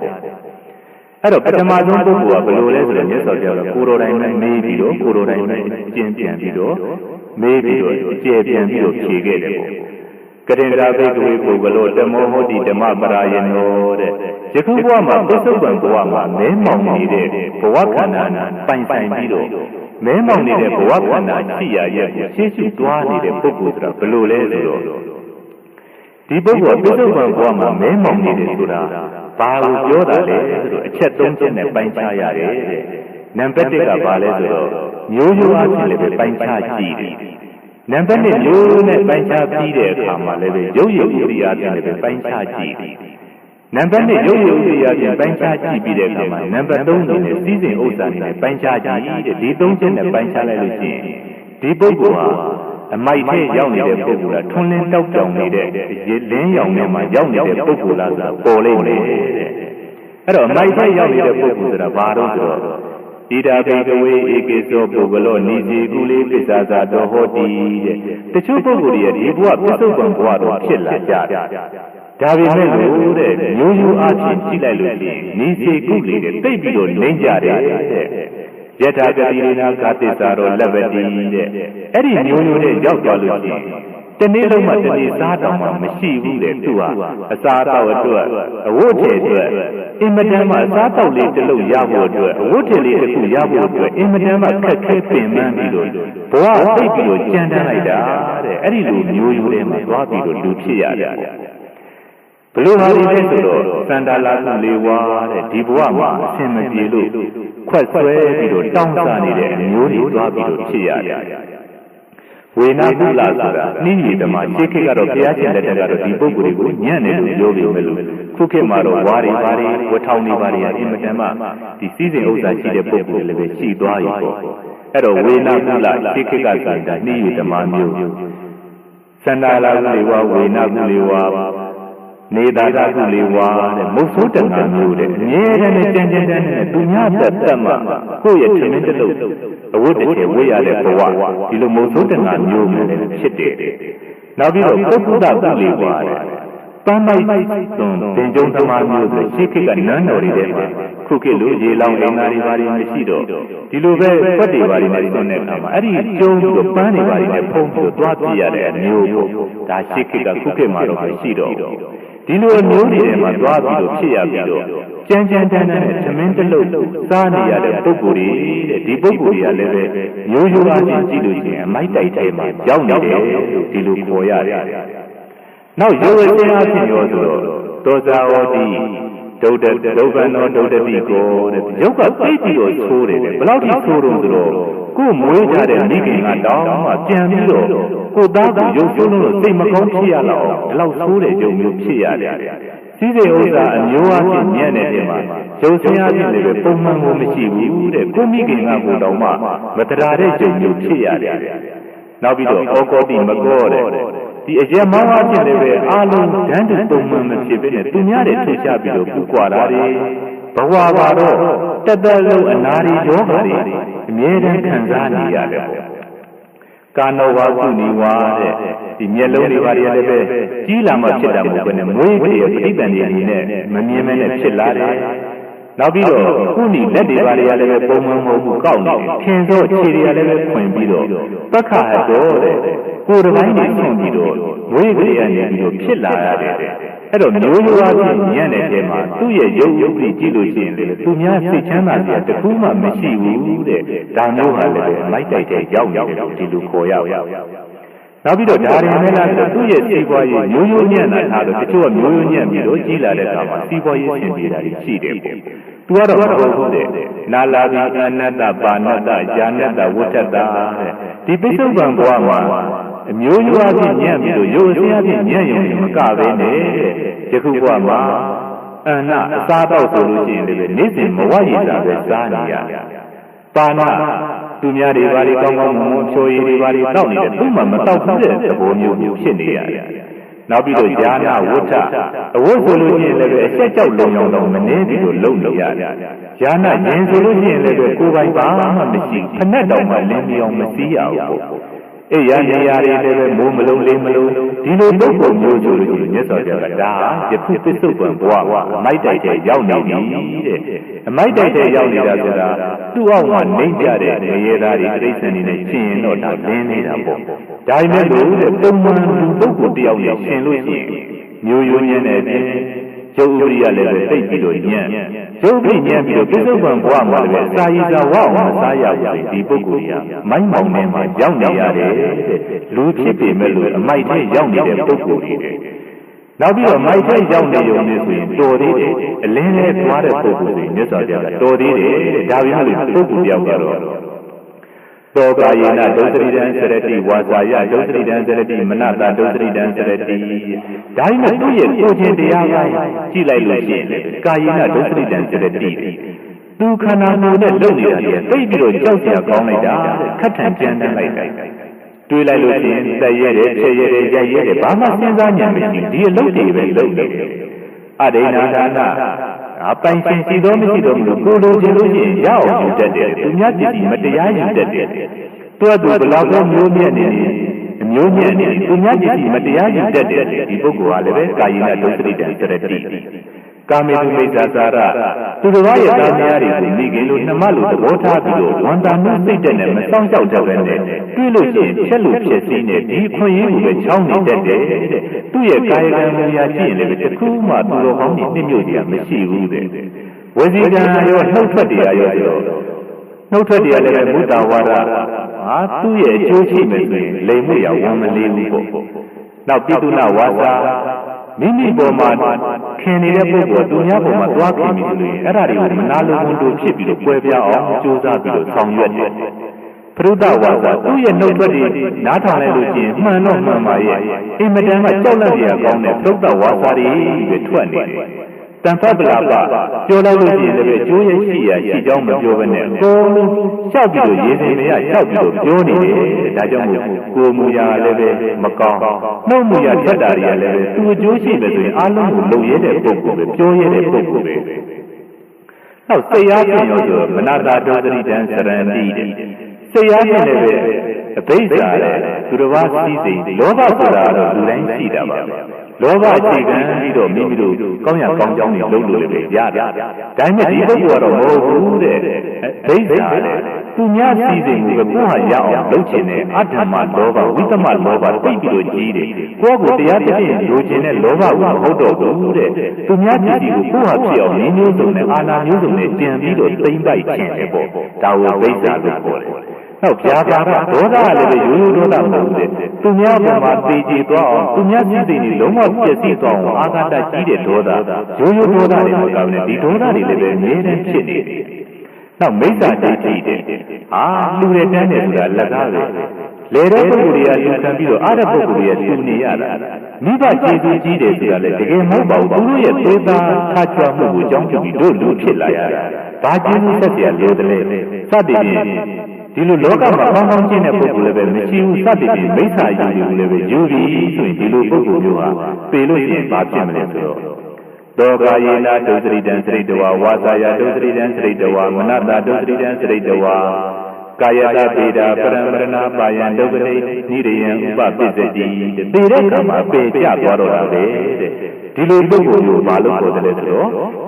အဲ့တော့ပထမဆုံးပုဂ္ဂိုလ်ကဘယ်လိုလဲဆိုတော့မြတ်စွာဘုရားကကိုယ်တော်တိုင်နဲ့မေးပြီးတော့ကိုယ်တော်တိုင်နဲ့ကျင့်ပြန်ပြီးတော့မေးပြီးတော့ကျေပြန်ပြီးတော့ဖြေခဲ့တယ်ပေါ့ကရင်တာဘိကဝေပုဂ္ဂလောဓမ္မောဟောတိဓမ္မပရာယနောတဲ့ယခုဘဝမှာပစ္စုပန်ဘဝမှာမဲမောင်နေတဲ့ဘဝခန္ဓာပိုင်ဆိုင်ပြီးတော့မဲမောင်နေတဲ့ဘဝခန္ဓာရှိရာရဲ့ရှေ့ရှုသွားနေတဲ့ပုဂ္ဂိုလ်ဆိုတာဘယ်လိုလဲဆိုတော့ဒီပုဂ္ဂိုလ်ပစ္စုပန်ဘဝမှာမဲမောင်နေတယ်ဆိုတာ ဘာလို့ပြောတာလဲဆိုတော့အချက်၃ချက်နဲ့ပိုင်းခြားရတယ်တဲ့နံပါတ်၁ကဘာလဲဆိုတော့မျိုးရိုးအဖြစ်လည်းပဲပိုင်းခြားကြည့်တယ်နံပါတ်2မျိုးနဲ့ပိုင်းခြားပြီးတဲ့အခါမှာလည်းပဲရုပ်ရည်ဥပဒေအဖြစ်လည်းပဲပိုင်းခြားကြည့်တယ်နံပါတ်2ရုပ်ရည်ဥပဒေအဖြစ်ပိုင်းခြားကြည့်ပြီးတဲ့အခါမှာနံပါတ်3အနေနဲ့စည်းစိမ်ဥစ္စာနဲ့ပိုင်းခြားကြည့်တဲ့ဒီ၃ချက်နဲ့ပိုင်းခြားလိုက်လို့ရှိရင်ဒီပုဂ္ဂိုလ်ဟာအမိုက်ထဲရောက်နေတဲ့ပုဂ္ဂိုလ်ကထွန်းလင်းတောက်ကြောင်နေတဲ့လင်းရောင်ထဲမှာရောက်နေတဲ့ပုဂ္ဂိုလ်လားဆိုတာပေါ်လိမ့်မယ်တဲ့အဲ့တော့အမိုက်ထဲရောက်နေတဲ့ပုဂ္ဂိုလ်ဆိုတာဘာလို့ဆိုတော့ဣဒာဘိကဝေဧကေသောပုဂ္ဂလောနိစီကုလေးပစ္စာသာတော်ဟောတိတဲ့တချို့ပုဂ္ဂိုလ်တွေဒီဘဝပစ္စုပန်ဘဝတော့ဖြစ်လာကြတယ်ဒါပေမဲ့လို့တဲ့မျိုးရိုးအချင်းကြည့်လိုက်လို့ရှိရင်နိစီကုလေးတဲ့တိတ်ပြီးတော့နှိမ့်ကြတယ်တဲ့ယထာဂတိနာဂတိသာရောလက်ဝတိတဲ့အဲ့ဒီမျိုးရိုးတဲ့ရောက်သွားလို့ရှိရင်တနေ့လုံးမှတနေ့စားတောင်မှမရှိဘူးတဲ့သူဟာအစာတော့အတွက်အဝတ်ထည်အတွက်အင်မတန်မှအစားတောက်လေးတစ်လုံးရဖို့အတွက်အဝတ်ထည်လေးတစ်ခုရဖို့အတွက်အင်မတန်မှခက်ခဲပင်ပန်းပြီးတော့ဘဝသိပြီးတော့ကြံတန်းလိုက်တာတဲ့အဲ့ဒီလိုမျိုးရိုးထဲမှာသွားပြီးတော့လူဖြစ်ရတယ်ဘလို့ဟာဒီလဲဆိုတော့စန္ဒလာကုလေးဝါတဲ့ဒီဘဝမှာအဆင်မပြေလို့ခွက်ဆွဲပြီးတော့တောင်းစားနေတဲ့အမျိုးတွေသွားပြီးတော့ဖြစ်ရတယ်ဝေနာကုလဆိုတာနှင်းရည်ဓမ္မရှေးခေတ်ကတော့ဘုရားရှင်လက်ထက်ကတော့ဒီပုဂ္ဂိုလ်တွေကိုညံ့တယ်လို့ပြောပြီးမယ်လို့ခုခေတ်မှာတော့ဝါရီဝထောင်နေပါတွေအင်မတန်မှဒီစည်းစိမ်ဥစ္စာရှိတဲ့ပုဂ္ဂိုလ်တွေလည်းပဲရှိသွားပြီပေါ့အဲ့တော့ဝေနာကုလရှေးခေတ်ကဆိုတာနှင်းရည်ဓမ္မမျိုးစန္ဒလာကုလေးဝါဝေနာကုလေးဝါနေတာကကုလေးဝါတဲ့မုတ်ဆိုးတန်ခါမျိုးတဲ့အမြဲတမ်းကြမ်းကြမ်းနဲ့သူများသက်မှကိုယ့်ရဲ့ထမင်းတစ်လုံးအဝတ်တစ်ထည်ဝတ်ရတဲ့ဘဝဒီလိုမုတ်ဆိုးတန်ခါမျိုးမျိုးလည်းဖြစ်တယ်နောက်ပြီးတော့ပုဂ္ဂုတကုလေးဝါတဲ့ပန်းမိုက်တင်ကြုံသမားမျိုးဆိုရှေးခေတ်ကနန်းတော်တွေထဲမှာခုခေတ်လိုရေလောင်အင်္ဂါတွေဘာတွေမရှိတော့ဒီလိုပဲဖွက်တွေဘာတွေနဲ့ဆွတဲ့အခါမှာအဲ့ဒီကျုံပြီးတော့ပန်းတွေဘာတွေနဲ့ဖုံးပြီးတော့သွားပြရတဲ့အမျိုးပေါ့ဒါရှေးခေတ်ကခုခေတ်မှာတော့မရှိတော့ဒီလိုအမျိုးတွေထဲမှာသွားပြီးတော့ဖြစ်ရပြီးတော့ကြမ်းကြမ်းတမ်းတမ်းနဲ့သမင်းတစ်လုံးစားနေရတဲ့ပုဂ္ဂိုလ်တွေတဲ့ဒီပုဂ္ဂိုလ်တွေကလည်းပဲမျိုးရိုးအချင်းကြည့်လို့ရှိရင်အမိုက်တိုက်ထဲမှာရောက်နေတယ်လို့ဒီလိုခေါ်ရတယ်နောက်ယောဂရှင်အဖြစ်ရောဆိုတော့သောဇာဝတိဒုဗ္ဗံသောဒုဒ္ဓတိကိုတဲ့ယုတ်ကသိပြီးတော့သိုးတယ်ဘယ်လောက်ထိသိုးတော့ဆိုတော့ကိုယ်မွေးကြတဲ့မိခင်ကတောင်းမှပြန်ပြီးတော့ကိုသားကိုရုပ်ဆိုးလို့စိတ်မကောင်းဖြစ်ရလောက်ဒီလောက်သိုးတဲ့ယုံမျိုးဖြစ်ရတယ်စည်းစိမ်ဥစ္စာအမျိုးအချင်းညံ့နေတဲ့မှာယုံစင်းအချင်းလည်းပဲပုံမှန်ကိုမရှိဘူးတဲ့ကိုမိခင်ကကိုတောင်းမှမတရားတဲ့ယုံမျိုးဖြစ်ရတယ်နောက်ပြီးတော့ဩကောတိမကောတဲ့ဒီအကျက်မောင်းအချင်းလည်းပဲအားလုံးတန်းတူပုံမှန်မဖြစ်ဘဲနဲ့သူများတွေထိချပြီးတော့ပူကွာတာတွေဘဝပါတော့တသက်လုံးအနာရီယောဂါတွေအမြဲတမ်းခံစားနေရတယ်ပေါ့ကာနောဝါကုဏီဝါတဲ့ဒီမျက်လုံးတွေဘာတွေလည်းပဲကြီးလာမှဖြစ်တာမဟုတ်ဘဲနဲ့မွေးတွေပြိတ္တန်တွေအနေနဲ့မမြင်မဲနဲ့ဖြစ်လာတယ်နောက်ပြီးတော့ကုဏီလက်တွေဘာတွေကလည်းပဲပုံမှန်မဟုတ်ဘူးကောက်နေတယ်ထင်သောခြေတွေကလည်းပဲခွင်ပြီးတော့ပက္ခဟတော်တဲ့ကိုယ်တစ်ပိုင်းတွေဆွန့်ပြီးတော့ဝိပရိယနေပြီးတော့ဖြစ်လာရတယ်အဲ့တော့မျိုးရိုးအချင်းညံ့တဲ့ထဲမှာသူ့ရဲ့ရုပ်ကြီးကြည့်လို့ရှိရင်လေသူများစိတ်ချမ်းသာစရာတခုမှမရှိဘူးတဲ့ဒါမျိုးဟာလည်းမိုက်တိုက်တဲ့ရောက်နေတယ်ဒီလိုခေါ်ရအောင်နောက်ပြီးတော့ဒါရင်လည်းလားသူ့ရဲ့စီးပွားရေးမျိုးရိုးညံ့တာထားလို့တချို့ကမျိုးရိုးညံ့ပြီးတော့ကြီးလာတဲ့အခါမှာစီးပွားရေးဆင်ပြေတာရှိတယ်ပေါ့သူကတော့မဟုတ်ဘူးတဲ့နာလာဘိအနတ္တပါဏတ္တญาณတ္တဝဋ္ဌတ္တတဲ့ဒီပိဿုပံဘဝမှာအမျိုးရိုးအချင်းညံ့ပြီးတော့ရိုးအစင်းအချင်းညံ့ရုံနဲ့မကပဲနဲ့ယခုဘဝမှာအစားတော့ဆိုလို့ရှိရင်လည်းနေ့စဉ်မဝရည်တာပဲစားနေရပါဏသူများတွေဘာတွေကောင်းကောင်းမွန်မွန်ဖြိုရည်တွေဘာတွေတောက်နေတယ်သူမှမတောက်ဘူးတဲ့သဘောမျိုးဖြစ်နေရတယ်နောက်ပြီးတော့ญาณဝဋ္ဌအဝတ်ဆိုလို့ရှိရင်လည်းအဆက်ကြောက်လုံအောင်တော့မနေပြီးတော့လုံနေရတယ်ญาณရင်ဆိုလို့ရှိရင်လည်းကိုယ်ပိုင်ပါမှမရှိဖက်နဲ့တောင်မှလင်းပြောင်းမစည်းရဘူးအေးရနေရာတွေလည်းပဲမိုးမလုံးလေးမလုံးဒီလိုပုဂ္ဂိုလ်မျိုးဆိုလို့ရှိရင်မြတ်စွာဘုရားကဒါယခုပစ္စုပန်ဘဝအမိုက်တိုက်တဲ့ရောက်နေပြီတဲ့အမိုက်တိုက်တဲ့ရောက်နေတာဆိုတာသူ့အောက်မှာနေကြတဲ့ငရေသားတွေတိရစ္ဆာန်တွေနဲ့ရှင်ရင်တော့ဒါလင်းနေတာပေါ့ဒါပေမဲ့လို့တဲ့ပုံမှန်လူပုဂ္ဂိုလ်တယောက်နဲ့ရှင်လို့ရှိရင်မျိုးရိုးညံ့တဲ့အပြင်ရုပ်ဥပရိယလည်းပဲသိပြီးတော့ညံ့ရုပ်ဥပရိညံ့ပြီးတော့ပစ္စုပန်ဘဝမှာလည်းစာရည်စာဝအောင်မစားရဘူးဒီပုဂ္ဂိုလ်ကြီးမိုင်းမောင်ထဲမှာရောက်နေရတယ်တဲ့လူဖြစ်ပေမဲ့လို့အမိုက်ထဲရောက်နေတဲ့ပုဂ္ဂိုလ်ကြီးတဲ့ နောက်ပြီးတော့မိုက်ထဲရောက်နေုံနဲ့ဆိုရင်တော်သေးတယ်အလင်းလေးသွားတဲ့ပုဂ္ဂိုလ်ဆိုရင်မြတ်စွာဘုရားကတော်သေးတယ်ဒါပေမဲ့ပုဂ္ဂိုလ်ပြောက်ကတော့တောကာယေနဒုစရိတံစရတိဝါစာယဒုစရိတံစရတိမနတာဒုစရိတံစရတိဒါပေမဲ့သူ့ရဲ့ကိုယ်ချင်းတရားကကြည့်လိုက်လို့ရှိရင်ကာယေနဒုစရိတံစရတိသူခန္ဓာကိုယ်နဲ့လုံနေတာကြီးသိပြီးတော့ကြောက်ကြကောင်းလိုက်တာခက်ထန်ကြမ်းတမ်းလိုက်တယ်တွေးလိုက်လို့ရှိရင်တက်ရဲတယ်ဖြည့်ရဲတယ်ရိုက်ရဲတယ်ဘာမှစဉ်းစားဉာဏ်မရှိဒီအလုပ်တွေပဲလုပ်နေတယ်အဒိဏဒါနအပိုင်ရှင်ရှိသောမရှိသောမလို့ကိုလိုချင်လို့ရှိရင်ရအောင်ယူတတ်တယ်သူများပြည်မတရားယူတတ်တယ်သူကဘလောက်ပဲမျိုးမြတ်နေအမျိုးမြတ်နေသူများပြည်မတရားယူတတ်တယ်ဒီပုဂ္ဂိုလ်ကလည်းပဲကာယနာဒုစရိတံစရတိကာမေတုမိစ္ဆာစာရသူတော်ရဲ့သားများတွေကိုမိခင်လိုနှမလိုသဘောထားပြီးတော့ဝန်တာမှုစိတ်တဲ့နဲ့မဆောင်ကြောက်တဲ့ပဲနဲ့တွေးလို့ရှိရင်ချက်လို့ဖြစ်စီနေဒီခွင့်ရကိုပဲချောင်းနေတတ်တယ်တဲ့သူ့ရဲ့ကာယကံမူရာကြည့်ရင်လည်းတခုမှသူတော်ကောင်းကြီးနှိမ့်ညွတ်ကြမရှိဘူးတဲ့ဝစီကံရောနှုတ်ထွက်တရားရောနှုတ်ထွက်တရားလည်းဘုဒ္ဓဝါဒသူ့ရဲ့အကျိုးရှိမယ်ဆိုရင်လိမ်မှုရဝန်မလေးဘူးပေါ့နောက်ပိတုနာဝါစာမိမိပေါ်မှာခင်နေတဲ့ပုဂ္ဂိုလ်သူများပေါ်မှာသွားခင်ပြီဆိုရင်အဲ့ဒါတွေကိုမနာလိုဝန်တို့ဖြစ်ပြီးတော့ကွဲပြားအောင်ကြိုးစားပြီးတော့ဆောင်ရွက်တယ်ပရုဒ္ဒဝါစာသူ့ရဲ့နှုတ်ထွက်တွေနားထောင်လိုက်လို့ရှိရင်မှန်တော့မှန်ပါရဲ့အိမ်မတန်မှကြောက်လန့်စရာကောင်းတဲ့ပရုဒ္ဒဝါစာတွေပဲထွက်နေတယ်တန်ဖတ်ပလာပပြောလိုက်လို့ရှိရင်လည်းကျိုးရဲ့ရှိရာရှိကြောင်းမပြောဘဲနဲ့အကုန်လုံးလျှောက်ပြီးတော့ရေးစင်မရလျှောက်ပြီးတော့ပြောနေတယ်ဒါကြောင့်မို့ကိုယ်မူရာလည်းပဲမကောင်းနှုတ်မူရာထက်တာတွေကလည်းပဲသူအကျိုးရှိတယ်ဆိုရင်အားလုံးကိုလုံရဲတဲ့ပုဂ္ဂိုလ်ပဲပြောရဲတဲ့ပုဂ္ဂိုလ်ပဲနောက်စိတ်အားဖြင့်ရောဆိုမနတာဒုစရိတံစရဏတိစိတ်အားဖြင့်လည်းပဲအဘိဓါလည်းသူတစ်ပါးစီးစိမ်လောဘဆိုတာတော့လူတိုင်းရှိတာပါလောဘအခြေခံပြီးတော့မိမိတို့ကောင်းရကောင်းကြောင်းတွေလုပ်လို့လည်းရတယ်။ဒါပေမဲ့ဒီပုဂ္ဂိုလ်ကတော့မဟုတ်ဘူးတဲ့။ဒိဋ္ဌာလည်းသူများစီစဉ်မှုပဲကိုယ်ဟာရအောင်လုပ်ချင်တဲ့အတ္တမလောဘဝိသမလောဘသိပြီးတော့ကြီးတယ်။ကိုယ့်ကိုတရားတစ်ပြည့်လိုချင်တဲ့လောဘကမဟုတ်တော့ဘူးတဲ့။သူများပြည်ကိုကိုယ်ဟာဖြစ်အောင်မျိုးစုံနဲ့အာဏာမျိုးစုံနဲ့ကြံပြီးတော့သိမ့်ပိုက်ခြင်းပဲပေါ့။ဒါကိုဒိဋ္ဌာလို့ခေါ်တယ်။နောက်ဗျာပါဒဒေါသလည်းပဲရိုးရိုးဒေါသမဟုတ်ဘူးတဲ့သူများဘုံမှာသိကြည်သွားအောင်သူများကြည့်သိနေလုံးဝပြည့်စည်သွားအောင်အာဃာတကြီးတဲ့ဒေါသရိုးရိုးဒေါသတွေမကောင်းနဲ့ဒီဒေါသတွေလည်းပဲအမြဲတမ်းဖြစ်နေတယ်နောက်မိစ္ဆာဒိဋ္ဌိတဲ့လူတွေတန်းတယ်ဆိုတာလက်ကားပဲလေတဲ့ပုဂ္ဂိုလ်တွေကလူခံပြီးတော့အားတဲ့ပုဂ္ဂိုလ်တွေကသူနေရတာမိဘကျေးဇူးကြီးတယ်ဆိုတာလည်းတကယ်မဟုတ်ပါဘူးသူတို့ရဲ့သေသားထားကြွမှုကိုကြောင်းပြပြီးတို့လူဖြစ်လာရတာဘာကျေးဇူးဆက်เสียလို့တည်းစသည်ဖြင့်ဒီလိုလောကမှာကောင်းကောင်းကျင့်တဲ့ပုဂ္ဂိုလ်လည်းပဲမရှိဘူးစသည်ဖြင့်မိစ္ဆာယူယူလည်းပဲယူပြီးဆိုရင်ဒီလိုပုဂ္ဂိုလ်မျိုးဟာပေလို့ရှိရင်ဘာဖြစ်မလဲဆိုတော့တောကာယေနဒုစရိတံစရိတဝါဝါစာယဒုစရိတံစရိတဝါမနတာဒုစရိတံစရိတဝါကာယတပေတာပရမရဏပါယံဒုက္ခတိနိရိယံဥပပိစ္ဆတိပေတဲ့ကံမှာပေကျသွားတော့တာပဲတဲ့ဒီလိုပုဂ္ဂိုလ်မျိုးဘာလို့ခေါ်တယ်လဲဆိုတော့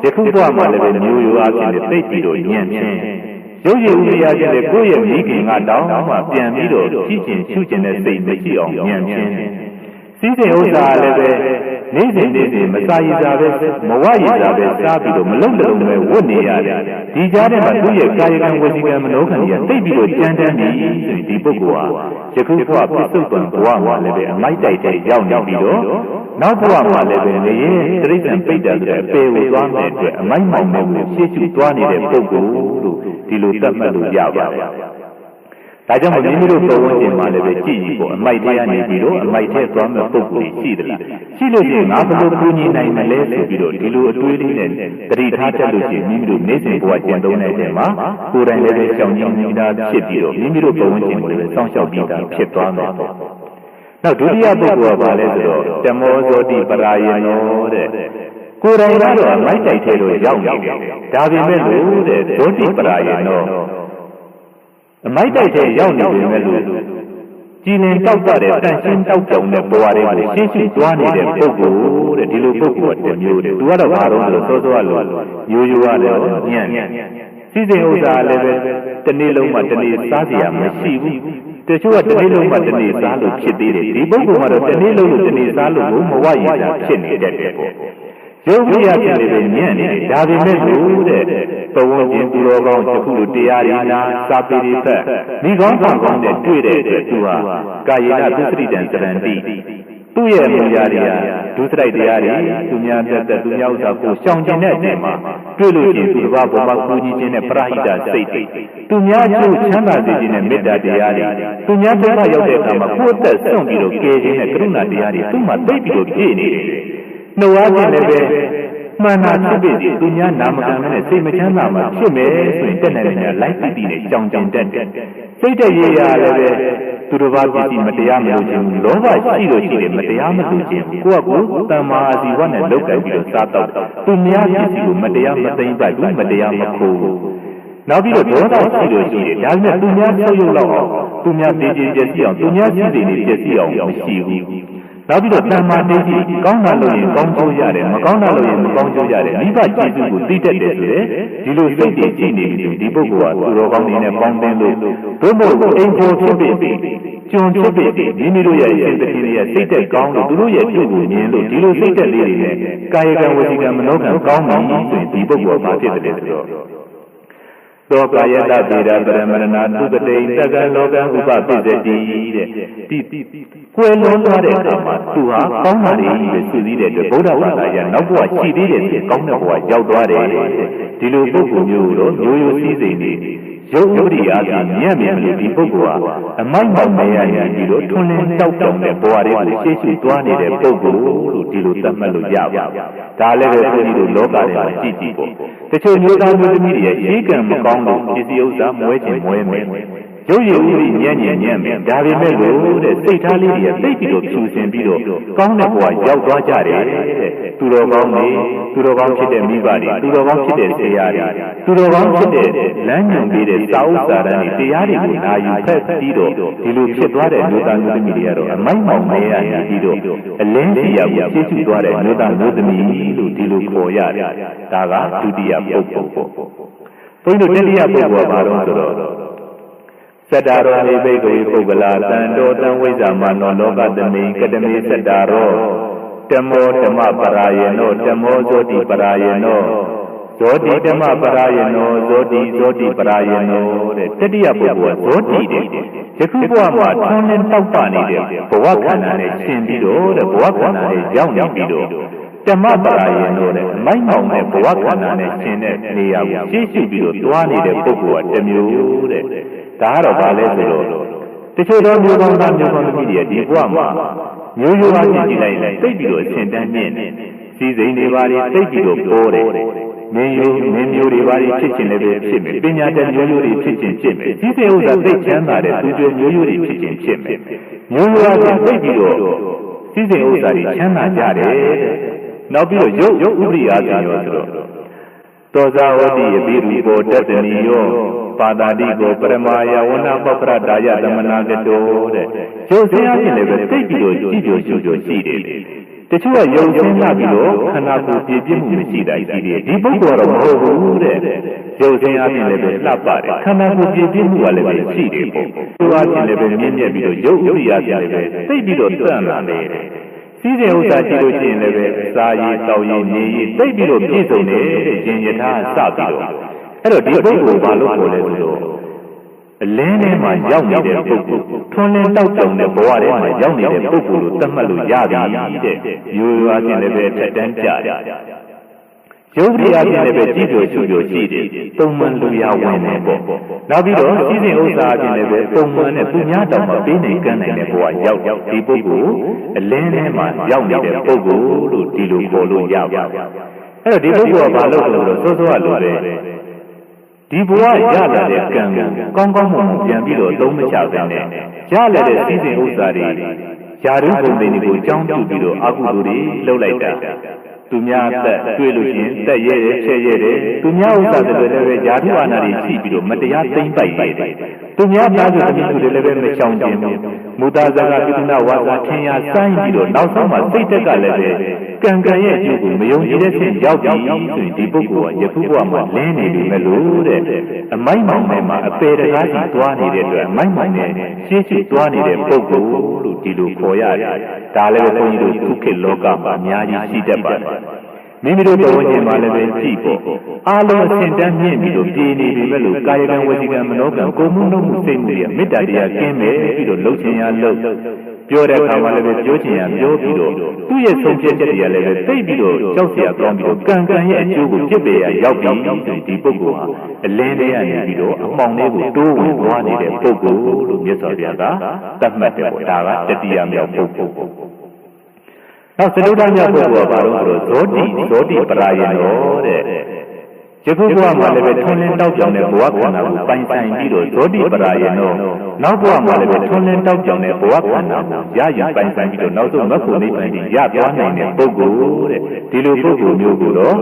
ယခုဘဝမှာလည်းပဲမျိုးရိုးအဖြစ်နဲ့သိပြီးတော့ညံ့ချင်းရုပ်ရည်ဥရိယကျတဲ့ကိုယ့်ရဲ့မိခင်ကတောင်းမှပြန်ပြီးတော့ကြည့်ကျင်ရှုကျင်တဲ့စိတ်မရှိအောင်ညံ့ချင်းစီးစိမ်ဥစ္စာလည်းပဲနေ့စဉ်မစားရတာပဲမဝရတာပဲစားပြီးတော့မလုံလုံပဲဝတ်နေရတယ်ဒီကြားထဲမှာသူ့ရဲ့ကာယကံဝစီကံမနောကံကြီးကသိပြီးတော့ကြမ်းတမ်းနေဆိုဒီပုဂ္ဂိုလ်ဟာယခုဘဝပြစ္ဆုတ်ပံဘဝမှာလည်းပဲအမိုက်တိုက်တဲ့ရောက်နေပြီးတော့နောက်ဘဝမှာလည်းပဲနေရင်တိရစ္ဆာန်ပိဋ္ဌာဆိုတဲ့အပေကိုသွားတဲ့အတွက်အမိုက်မောင်တဲ့ကိုရှေ့ရှုသွားနေတဲ့ပုဂ္ဂိုလ်လို့ဒီလိုသတ်မှတ်လို့ရပါတယ်ဒါကြောင့်မိမိတို့ပုံဝင်ခြင်းမှာလည်းပဲကြည့်ကြည့်ပေါ့အမိုက်ထဲကနေပြီးတော့အမိုက်ထဲသွားမဲ့ပုံကိုရှိသလားရှိလို့ရှိရင်ငါဘယ်လိုကူညီနိုင်မလဲဆိုပြီးတော့ဒီလိုအတွေးလေးနဲ့တတိထားတတ်လို့ရှိရင်မိမိတို့နေ့စဉ်ဘဝကျင့်သုံးတဲ့အချိန်မှာကိုယ်တိုင်လည်းပဲရှောင်ကျဉ်နေတာဖြစ်ပြီးတော့မိမိတို့ပုံဝင်ခြင်းကိုလည်းပဲစောင့်ရှောက်ပြီးတာဖြစ်သွားမယ်ပေါ့နောက်ဒုတိယပုဂ္ဂိုလ်ကဘာလဲဆိုတော့တမောဇောတိပရာယေနောတဲ့ကိုယ်တိုင်ကတော့အမိုက်တိုက်ထဲတော့ရောက်နေတယ်ဒါပေမဲ့လို့တဲ့ဇောတိပရာယေနောအမိုက်တိုက်တဲ့ရောက်နေပေမဲ့လို့ကြည်လင်တောက်တဲ့တန်ရှင်းတောက်ကြောင်တဲ့ဘဝတွေကိုရှင်းရှင်းသွားနေတဲ့ပုဂ္ဂိုလ်တဲ့ဒီလိုပုဂ္ဂိုလ်ကတမျိုးတဲ့သူကတော့ဘာလို့လဲစောစောကလို့ရိုးရိုးရတယ်ညံ့စီစဉ်ဥစ္စာလည်းပဲတနေ့လုံးမှတနေ့စားစရာမရှိဘူးတချို့ကတနေ့လုံးမှတနေ့စားလို့ဖြစ်သေးတယ်ဒီပုဂ္ဂိုလ်ကတော့တနေ့လုံးလို့တနေ့စားလို့မဝရတာဖြစ်နေတတ်တယ်ပေါ့ရုပ်ဝိရဖြစ်နေတယ်ညံ့နေတယ်ဒါပေမဲ့လို့တဲ့ဘဝချင်းသူတော်ကောင်းတစ်ခုလိုတရားရည်နာစာပေတွေဖက်မိကောင်းဆောင်ကောင်းနဲ့တွေ့တဲ့အတွက်သူဟာကာယေနသုစရိတံစရဏတိ သူ့ရဲ့မူရာတွေကဒုစရိုက်တရားတွေသူများတက်သူများဥစ္စာကိုရှောင်ကျင်တဲ့အချိန်မှာတွေ့လို့ရှိရင်သူတစ်ပါးပေါ်မှာကိုကြီးခြင်းနဲ့ပရဟိတစိတ်တွေသူများကျိုးချမ်းသာစေခြင်းနဲ့မေတ္တာတရားတွေသူများဒုက္ခရောက်တဲ့အခါမှာကိုယ်အသက်ဆုံးပြီးတော့ကယ်ခြင်းနဲ့ကရုဏာတရားတွေသူ့မှာသိပြီးတော့ပြည့်နေတယ်။နှုတ်အားဖြင့်လည်းပဲမှန်တာဖြစ်ပြီးသူများနာမခံနဲ့စိတ်မချမ်းသာမှဖြစ်မယ်ဆိုရင်တက်နေတယ်လိုက်ပြီးနဲ့ကြောင်ကြောင်တက်တယ်။စိတ်တရေရာလည်းပဲသူတစ်ပါးပစ္စည်းမတရားမလို့ခြင်းလောဘရှိလို့ရှိတယ်မတရားမလို့ခြင်းကိုယ့်ကိုယ်တမ္မာအာဇီဝနဲ့လောက်ကိုက်ပြီးတော့စားတော့သူများပစ္စည်းကိုမတရားမသိမ့်ပိုက်ဘူးမတရားမခိုးဘူးနောက်ပြီးတော့ဒေါသရှိလို့ရှိတယ်ဒါပေမဲ့သူများချုပ်ရုပ်လောက်အောင်သူများတည်ကြည်ပျက်စီးအောင်သူများရှိနေပျက်စီးအောင်မရှိဘူးနောက်ပြီးတော့တမ္မာတည်ကြည်ကောင်းတာလို့ရင်ကောင်းကျိုးရတယ်မကောင်းတာလို့ရင်မကောင်းကျိုးရတယ်မိဘကျေးဇူးကိုသိတတ်တယ်ဆိုတဲ့ဒီလိုစိတ်တည်ကြည်နေပြီဒီပုဂ္ဂိုလ်ကသူတော်ကောင်းတွေနဲ့ပေါင်းသင်းလို့ဘုမို့အိမ်ပေါ်ဖြစ်ပြီးကျွန်ဖြစ်ပြီးမိမိတို့ရဲ့စိတ်တည်ရဲ့စိတ်သက်ကောင်းလို့သူတို့ရဲ့ပြုကိုမြင်လို့ဒီလိုစိတ်သက်လေးတွေနဲ့ကာယကံဝစီကံမနောကံကောင်းပြီဆိုရင်ဒီပုဂ္ဂိုလ်ကဘာဖြစ်တယ်ဆိုတော့သောကာယတဗေဒပရမရဏသုကတိတက္ကလောကဥပပိစတိတဲ့ဒီကွယ်လွန်သွားတဲ့အခါမှာသူဟာကောင်းတာတွေပဲသိသိတဲ့အတွက်ဗုဒ္ဓဘာသာရဲ့နောက်ဘဝရှိသေးတယ်ဆိုကောင်းတဲ့ဘဝရောက်သွားတယ်ဒီလိုပုဂ္ဂိုလ်မျိုးတော့ရိုးရိုးစည်းစိမ်နေရုပ်ဥပဒေအားဖြင့်မြတ်မြတ်လို့ဒီပုဂ္ဂိုလ်ဟာအမိုက်မောက်မရရင်ဒီလိုထွန်းလင်းတောက်တောင်တဲ့ဘဝတွေကိုရှေ့ရှုသွားနေတဲ့ပုဂ္ဂိုလ်လို့ဒီလိုသတ်မှတ်လို့ရပါဒါလည်းပဲဘုန်းကြီးတို့လောကထဲမှာကြည့်ကြည့်ပေါ့တချို့မျိုးသားမျိုးသမီးတွေရဲ့ရှေးကံမကောင်းလို့ပစ္စည်းဥစ္စာမွဲခြင်းမွဲမယ်ရုပ်ရည်ဥပဒေညံ့မယ်ဒါပေမဲ့လို့တဲ့စိတ်ထားလေးတွေသိပြီးတော့ဖြူစင်ပြီးတော့ကောင်းတဲ့ဘဝရောက်သွားကြတယ်တဲ့သူတော်ကောင်းတွေသူတော်ကောင်းဖြစ်တဲ့မိဘတွေသူတော်ကောင်းဖြစ်တဲ့ဆရာတွေသူတော်ကောင်းဖြစ်တဲ့လမ်းညွှန်ပေးတဲ့စာအုပ်စာတမ်းတွေတရားတွေကိုနာယူဖက်ပြီးတော့ဒီလိုဖြစ်သွားတဲ့လူသားမျိုးသမီးတွေကတော့အမိုက်မောင်နေရပြီးတော့အလင်းစီရကိုဖြည့်ဆည်းသွားတဲ့လူသားမျိုးသမီးလို့ဒီလိုခေါ်ရတယ်ဒါကဒုတိယပုဂ္ဂိုလ်ပေါ့ဘုန်းကြီးတို့တတိယပုဂ္ဂိုလ်ကဘာလို့ဆိုတော့စတ္တာရောနိဘိက္ခဝေပုဂ္ဂလာတံတောတံဝိဇ္ဇာမနောလောကသမိကတမေစတ္တာရောဓမ္မောဓမ္မပရာယေနောဓမ္မောဇောတိပရာယေနောဇောတိဓမ္မပရာယေနောဇောတိပရာယေနောတဲ့တတိယပုဂ္ဂိုလ်ကဇောတိတဲ့ယခုဘဝမှာထွန်းလင်းတောက်ပနေတဲ့ဘဝခန္ဓာနဲ့ရှင်ပြီးတော့တဲ့ဘဝခန္ဓာနဲ့ရောက်နေပြီးတော့ဓမ္မပရာယေနောတဲ့အမိုက်မောင်တဲ့ဘဝခန္ဓာနဲ့ရှင်တဲ့နေရာကိုရှေ့ရှုပြီးတော့တွားနေတဲ့ပုဂ္ဂိုလ်ကတစ်မျိုးတဲ့ဒါကတော့ဘာလဲဆိုတော့တချို့သောမျိုးကောင်းသားမျိုးကောင်းသမီးတွေဒီဘဝမှာမျိုးရိုးအားဖြင့်ကြည့်လိုက်သိပြီးတော့အရှင်တန်းမြင့်နေစီစိန်တွေပါတွေသိပြီးတော့ပေါ်တယ်မင်းမျိုးတွေပါတွေဖြစ်ခြင်းလည်းပဲဖြစ်မယ်ပညာတတ်မျိုးရိုးတွေဖြစ်ခြင်းဖြစ်မယ်စီစိန်ဥစ္စာသိချမ်းသာတဲ့သူတွေမျိုးရိုးတွေဖြစ်ခြင်းဖြစ်မယ်မျိုးရိုးအားဖြင့်သိပြီးတော့စီစိန်ဥစ္စာတွေချမ်းသာကြတယ်နောက်ပြီးတော့ရုပ်ဥပဒေအားဖြင့်ရောဆိုတော့သောဇာဝတိယပိရိဘောတတ္တနိယောပါတာတိကိုပရမယဝနာပပရတာယသမနာကတောတဲ့ရုပ်ဆင်းအားဖြင့်လည်းပဲသိပြီးတော့ကြည့်ကြရှုရှိတယ်တချို့ကယုံဆင်းလာပြီးတော့ခန္ဓာကိုယ်ပြည့်ပြည့်မှုမရှိတာရှိတယ်ဒီပုဂ္ဂိုလ်ကတော့မဟုတ်ဘူးတဲ့ရုပ်ဆင်းအားဖြင့်လည်းပဲလှပတယ်ခန္ဓာကိုယ်ပြည့်ပြည့်မှုကလည်းပဲရှိတယ်ပေါ့သူအားဖြင့်လည်းပဲမြင့်မြတ်ပြီးတော့ရုပ်ဥပ္ပယာဖြင့်လည်းပဲသိပြီးတော့တန်လာတယ်စီးတဲ့ဥစ္စာကြည့်လို့ရှိရင်လည်းပဲစာရည်တောက်ရည်နေရည်သိပြီးတော့ပြည့်စုံတယ်ရင်ရထားစပြီးတော့အဲ့တော့ဒီပုဂ္ဂိုလ်ဘာလို့ခေါ်လဲဆိုတော့အလင်းထဲမှာရောက်နေတဲ့ပုဂ္ဂိုလ်ထွန်းလင်းတောက်တုံတဲ့ဘဝထဲမှာရောက်နေတဲ့ပုဂ္ဂိုလ်ကိုသတ်မှတ်လို့ရပြီတဲ့ရိုးရိုးချင်းလည်းပဲထက်တန်းကြတယ်ရုပ်ပရိယာချင်းလည်းပဲကြည့်ကြရှုရှိတယ်ပုံမှန်လူရဝင်နေပေါ့နောက်ပြီးတော့စီးစိမ်ဥစ္စာချင်းလည်းပဲပုံမှန်နဲ့သူများတောင်မှပေးနိုင်ကမ်းနိုင်တဲ့ဘဝရောက်ဒီပုဂ္ဂိုလ်အလင်းထဲမှာရောက်နေတဲ့ပုဂ္ဂိုလ်လို့ဒီလိုခေါ်လို့ရပါတယ်အဲ့တော့ဒီပုဂ္ဂိုလ်ကဘာလို့လဲဆိုတော့စောစောကလိုတယ်ဒီဘဝရလာတဲ့ကံကိုကောင်းကောင်းမွန်မွန်ပြန်ပြီးတော့သုံးမချပဲနဲ့ရလာတဲ့စီးစိမ်ဥစ္စာတွေယာရုပုံတွေကိုအကြောင်းပြုပြီးတော့အကုသိုလ်တွေလုပ်လိုက်တာသူများသက်တွေ့လို့ချင်းသက်ရဲတယ်ချက်ရဲတယ်သူများဥစ္စာတွေလည်းပဲယာထုအာဏာတွေရှိပြီးတော့မတရားသိမ့်ပိုက်ရတယ်သူများများဆိုသမီးတွေလည်းပဲမချောင်ကျင်ဘူးမူတာဇာကပိဋကဝါစာထင်ရစိုင်းပြီးတော့နောက်ဆုံးမှစိတ်တက်ကလည်းပဲကံကံရဲ့အကျိုးကိုမယုံကြည်တဲ့ဆင့်ရောက်ပြီဆိုရင်ဒီပုဂ္ဂိုလ်ကယခုဘဝမှာလင်းနေပြီမဲ့လို့တဲ့အမိုက်မောင်ထဲမှာအပေတကားကြီးတွားနေတဲ့အတွက်အမိုက်မောင်နဲ့ရှေ့ရှေ့တွားနေတဲ့ပုဂ္ဂိုလ်လို့ဒီလိုခေါ်ရတယ်ဒါလည်းဘုန်းကြီးတို့ခုခေတ်လောကမှာအများကြီးရှိတတ်ပါတယ်မိမိတို့ဘဝချင်းမှာလည်းပဲကြည့်ပေါ့အားလုံးအစဉ်တန်းမြင့်ပြီးတော့ပြည်နေပြီပဲလို့ကာယကံဝစီကံမနောကံကိုမှုနှုတ်မှုစိတ်မှုတွေမေတ္တာတရားကင်းမယ်ပြီးတော့လှုပ်ခြင်းရလှုပ် ပြောတဲ့အခါမှာလည်းပြောချင်ရပြောပြီးတော့သူ့ရဲ့ဆုံးဖြတ်ချက်တွေကလည်းသိပြီးတော့ကြောက်စရာကောင်းပြီးတော့ကံရဲ့အကျိုးကိုပြစ်ပယ်ရရောက်ပြီးဒီပုဂ္ဂိုလ်ဟာအလင်းလေးရနေပြီးတော့အမှောင်လေးကိုတိုးဝင်သွားနေတဲ့ပုဂ္ဂိုလ်လို့မြတ်စွာဘုရားကသတ်မှတ်တယ်ပေါ့ဒါကတတိယမြောက်ပုဂ္ဂိုလ်နောက်သရုပ်ဓမြောက်ပုဂ္ဂိုလ်ကဘာလို့ဆိုတော့ဇောတိပရာယနောတဲ့ယခုဘဝမှာလည်းပဲထွန်းလင်းတောက်ပြောင်တဲ့ဘဝခန္ဓာကိုပိုင်ဆိုင်ပြီးတော့ဇောတိပရာယနောနောက်ဘဝမှာလည်းပဲထွန်းလင်းတောက်ပြောင်တဲ့ဘဝခန္ဓာကိုရယူပိုင်ဆိုင်ပြီးတော့နောက်ဆုံးမဂ္ဂုနိဗ္ဗာန်ကိုရသွားနိုင်တဲ့ပုဂ္ဂိုလ်တဲ့ဒီလိုပုဂ္ဂိုလ်မျိုးကိုတော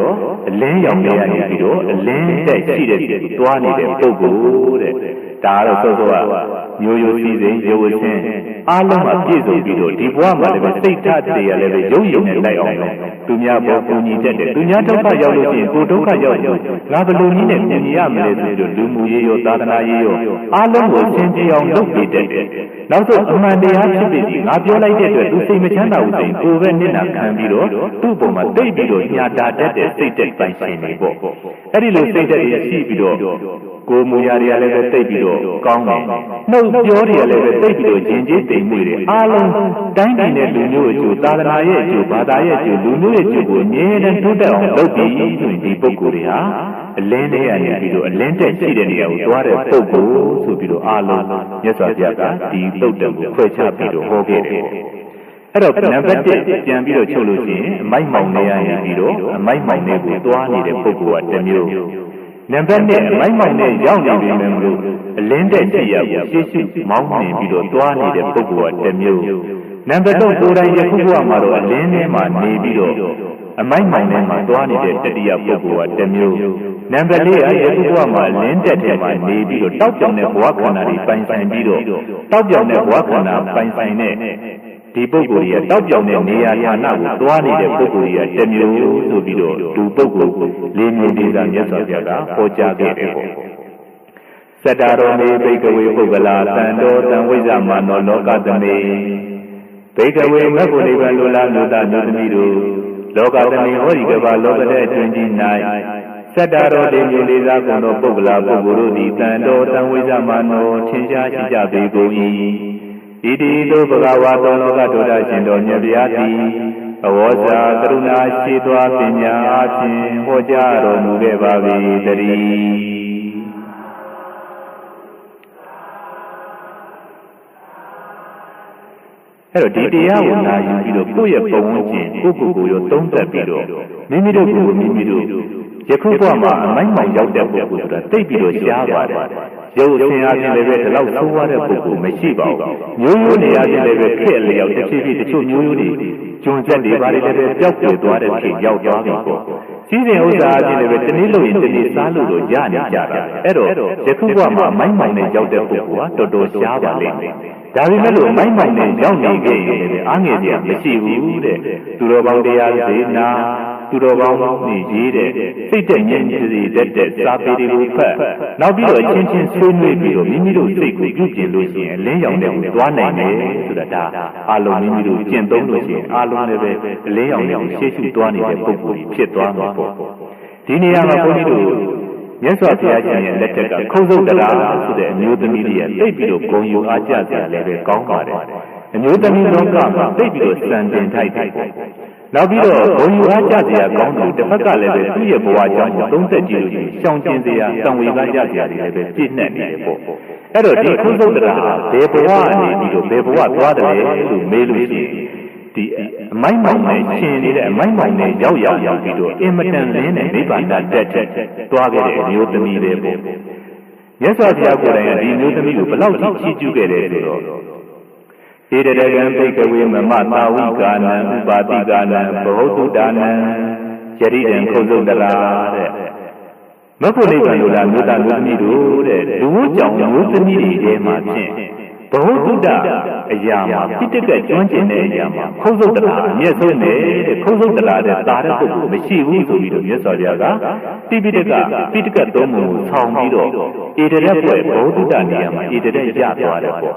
့အလင်းရောင်လေးရနေပြီးတော့အလင်းတက်ရှိတဲ့သူသွားနေတဲ့ပုဂ္ဂိုလ်တဲ့ဒါကတော့စောစောကမျိုးရိုးစည်းစိမ်ရုပ်ဝချင်းအားလုံးမှာပြည့်စုံပြီးတော့ဒီဘဝမှာလည်းပဲစိတ်ဓာတ်တွေရလည်းပဲရုပ်ရည်နဲ့လိုက်အောင်လို့သူများဘောပူညီတတ်တယ်သူများဒုက္ခရောက်လို့ရှိရင်ကိုယ်ဒုက္ခရောက်ရင်ငါဘယ်လိုနည်းနဲ့ပြင်ရမလဲဆိုပြီးတော့လူမှုရေးရောသာသနာရေးရောအားလုံးကိုသင်ကြအောင်လုပ်ပေးတတ်တယ်နောက်ဆုံးအမှန်တရားဖြစ်ပြီးငါပြောလိုက်တဲ့အတွက်သူစိတ်မချမ်းသာဘူးဆိုရင်ကိုယ်ပဲနစ်နာခံပြီးတော့သူ့ပုံမှာတိတ်ပြီးတော့ညာတာတတ်တဲ့စိတ်တက်ပိုင်ရှင်နေပေါ့အဲ့ဒီလိုစိတ်တက်ရရှိပြီးတော့ကိုယ်မူရာတွေကလည်းပဲတိတ်ပြီးတော့ကောင်းတယ်နှုတ်ပြောတွေကလည်းပဲတိတ်ပြီးတော့ဂျင်ကြီးတိမ်မွေတွေအားလုံးတိုင်းပြည်နဲ့လူမျိုးအကျိုးသာသနာရဲ့အကျိုးဘာသာရဲ့အကျိုးလူမျိုးရဲ့အကျိုးကိုအမြဲတမ်းတိုးတက်အောင်လုပ်ပြီးဆိုရင်ဒီပုဂ္ဂိုလ်တွေဟာအလင်းလေးရနေပြီးတော့အလင်းတက်ရှိတဲ့နေရာကိုသွားတဲ့ပုဂ္ဂိုလ်ဆိုပြီးတော့အားလုံးမြတ်စွာဘုရားကဒီတုတ်တံကိုဖွဲ့ချပြီးတော့ဟောခဲ့တယ်အဲ့တော့နံပါတ်1ပြန်ပြီးတော့ချုပ်လို့ရှိရင်အမိုက်မောင်နေရနေပြီးတော့အမိုက်မောင်နေကိုသွားနေတဲ့ပုဂ္ဂိုလ်ကတစ်မျိုးနံပါတ်2အမိုက်မောင်နဲ့ရောက်နေပြီမလို့အလင်းတဲ့ကြည့်ရကိုရှေ့ရှုမောင်းနေပြီးတော့တွားနေတဲ့ပုဂ္ဂိုလ်ကတစ်မျိုးနံပါတ်3ကိုယ်တိုင်ယခုဘဝမှာတော့အလင်းထဲမှာနေပြီးတော့အမိုက်မောင်ထဲမှာတွားနေတဲ့တတိယပုဂ္ဂိုလ်ကတစ်မျိုးနံပါတ်4ကယခုဘဝမှာအလင်းတက်ထဲမှာနေပြီးတော့တောက်ပြောင်တဲ့ဘဝခန္ဓာတွေပိုင်ဆိုင်ပြီးတော့တောက်ပြောင်တဲ့ဘဝခန္ဓာပိုင်ဆိုင်တဲ့ဒီပုဂ္ဂိုလ်ရဲ့တောက်ပြောင်တဲ့နေရာဌာနကိုတွားနေတဲ့ပုဂ္ဂိုလ်ရဲ့တစ်မျိုးဆိုပြီးတော့လူပုဂ္ဂိုလ်လေးမျိုးဒီကမြတ်စွာဘုရားကဟောကြားခဲ့တယ်ပေါ့စတ္တရောမေဘိကဝေပုဂ္ဂလာတန်တော်တံဝိဇ္ဇမာနောလောကသမေဘိကဝေမဂ္ဂုနိဗ္ဗာန်လူလားလူသားမျိုးသမီးတို့လောကသမေဟောဒီကဘာလောကတဲ့အတွင်းကြီး၌စတ္တရောလေးမျိုးလေးစားကုန်သောပုဂ္ဂလာပုဂ္ဂိုလ်တို့သည်တန်တော်တံဝိဇ္ဇမာနောထင်ရှားရှိကြပေကုန်၏ဣတိတို့ဘဂဝါသောလောကဒုဒ္ဒရှင်တော်မြတ်ဗျာသည်အဝေါဇာကရုဏာရှိသောပညာအပြင်ဟောကြားတော်မူခဲ့ပါ၏တည်းအဲ့တော့ဒီတရားကိုနာယူပြီးတော့ကိုယ့်ရဲ့ပုံဝန်းကျင်ကိုယ့်ကိုယ်ကိုရောသုံးသပ်ပြီးတော့မိမိတို့ကိုမိမိတို့ယခုဘဝမှာအမိုက်မောင်ရောက်တဲ့ပုဂ္ဂိုလ်ဆိုတာတိတ်ပြီးတော့ရှားပါတယ်ရုပ်အစဉ်အချင်းလည်းပဲဒီလောက်ဆိုးရတဲ့ပုဂ္ဂိုလ်မရှိပါဘူးမျိုးရိုးနေရာချင်းလည်းပဲခက်လျောက်တစ်ဖြည်းဖြည်းတချို့မျိုးရိုးတွေကျွန်းဆက်တွေဘာတွေလည်းပဲပျောက်ပြယ်သွားတဲ့ဖြစ်ရောက်သွားပြီပေါ့စီးစဉ်ဥစ္စာအချင်းလည်းပဲတနည်းလို့ရင်တနည်းစားလို့တော့ရနေကြတာအဲ့တော့ယခုဘဝမှာအမိုက်မောင်နဲ့ရောက်တဲ့ပုဂ္ဂိုလ်ကတော်တော်ရှားပါလိမ့်မယ်ဒါပေမဲ့လို့မိုက်မိုက်နဲ့ရောက်နေခဲ့ရင်လည်းအားငယ်စရာမရှိဘူးတဲ့သူတော်ကောင်းတရားစေနာသူတော်ကောင်းနေရေးတဲ့စိတ်တက်ငြိမ်စေတတ်တဲ့စာပေတွေကိုဖတ်နောက်ပြီးတော့အချင်းချင်းဆွေးနွေးပြီးတော့မိမိတို့စိတ်ကိုပြုပြင်လို့ရှိရင်အလင်းရောင်တဲ့ကိုသွားနိုင်တယ်ဆိုတာဒါအလုံးမိမိတို့ကျင့်သုံးလို့ရှိရင်အလုံးလည်းပဲအလင်းရောင်တဲ့ကိုရှေ့ရှုသွားနေတဲ့ပုံကိုဖြစ်သွားမှာပေါ့ဒီနေရာမှာဘုန်းကြီးတို့မြတ်စွာဘုရားရှင်ရဲ့လက်ထက်ကခုံစုတ်တရားဆိုတဲ့အမျိုးသမီးတွေတိတ်ပြီးတော့ဂုဏ်ယူအားကြစရာလည်းပဲကောင်းပါတယ်အမျိုးသမီးလောကမှာတိတ်ပြီးတော့စံတင်ထိုက်တယ်နောက်ပြီးတော့ဂုဏ်ယူအားကြစရာကောင်းတယ်တစ်ဖက်ကလည်းပဲသူ့ရဲ့ဘဝကြောင့်သုံးသက်ကြည့်လို့ရှောင်ကျင်စရာတံဝေကကြစရာတွေလည်းပဲပြည့်နှက်နေတယ်ပေါ့အဲ့တော့ဒီခုံစုတ်တရားဘယ်ဘဝအနေပြီးတော့ဘယ်ဘဝသွားတယ်လို့မေးလို့ရှိရင်ဒီအမိုက်မောင်နဲ့ရှင်နေတဲ့အမိုက်မောင်နဲ့ရောက်ပြီးတော့အင်မတန်လင်းတဲ့နိဗ္ဗာန်တက်သွားခဲ့တဲ့အမျိုးသမီးပဲပေါ့မြတ်စွာဘုရားကိုယ်တိုင်ကဒီမျိုးသမီးကိုဘယ်လောက်ကြီးချီးကျူးခဲ့တယ်ဆိုတော့ဧတရကံဘိကဝေမမသာဝိကာနံဥပါတိကာနံဘဝတုဒါနံယရိတံခုံစုတ်တရာတဲ့မဂ္ဂုနိဗ္ဗာန်လို့လားမြို့သားမျိုးသမီးတို့တဲ့လူဝကြောင့်မျိုးသမီးတွေထဲမှာဖြင့်ဘဝတုဒအရာမှာပိဋကတ်ကျွမ်းကျင်တဲ့အရာမှာခုံစုတ်တရာအမျက်ဆုံးတဲ့ခုံစုတ်တရာတဲ့တာတဲ့ပုဂ္ဂိုလ်မရှိဘူးဆိုပြီးတော့မြတ်စွာဘုရားကတိပိဋကတ်သုံးပုံကိုဆောင်းပြီးတော့ဧတရက်ပွဲဘဝတုဒနေရာမှာဧတရက်ရသွားတယ်ပေါ့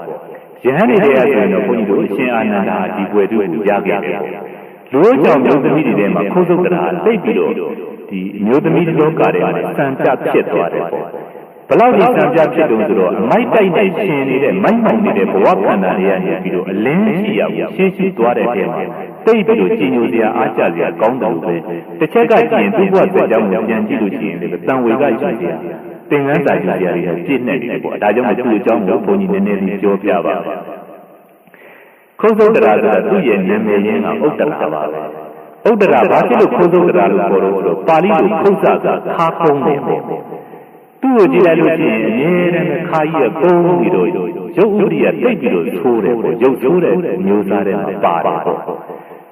ယဟန်တွေတရားဆိုရင်တော့ဘုန်းကြီးတို့အရှင်အာနန္ဒာဒီပွဲတို့ကိုရခဲ့တယ်လူ့ကြောင့်မျိုးသမီးတွေထဲမှာခုံစုတ်တရာသိပြီးတော့ဒီမျိုးသမီးလောကထဲမှာစံကြဖြစ်သွားတယ်ပေါ့ ဘလောက်ဒီစံပြဖြစ်တုံးဆိုတော့အမိုက်တိုက်နဲ့ရှင်နေတဲ့မိုက်မောင်နေတဲ့ဘဝခန္ဓာတွေကနေပြီးတော့အလင်းရှိရဘူးရှင်းရှိသွားတဲ့ထဲမှာတိတ်ပြီးတော့ကြည်ညိုစရာအားကျစရာကောင်းတယ်ပဲတစ်ချက်ကကြည့်ရင်သူ့ဘဝသက်ကြောင်းကိုပြန်ကြည့်လို့ရှိရင်လည်းတန်ဝေကယူစရာသင်္ကန်းစာယူစရာတွေပြည့်နေတယ်ပေါ့ဒါကြောင့်မို့သူ့အကြောင်းကိုဘုန်းကြီးနည်းနည်းလေးပြောပြပါမယ်ခုသုတ္တရာဆိုတာသူ့ရဲ့နာမည်ရင်းကဥတ္တရာပါပဲဥတ္တရာဘာဖြစ်လို့ခုသုတ္တရာလို့ခေါ်တော့ဆိုတော့ပါဠိလိုခုစ္စာကခါကုန်းတယ်ပေါ့သူ့ကိုကြည့်လိုက်လို့ရှိရင်အမြဲတမ်းခါကြီးကကုန်းပြီးတော့ရုပ်ဥပ္ပရိယတိတ်ပြီးတော့သိုးတယ်ပေါ့ရုပ်သိုးတဲ့မျိုးစားတဲ့မှာပါတယ်ပေါ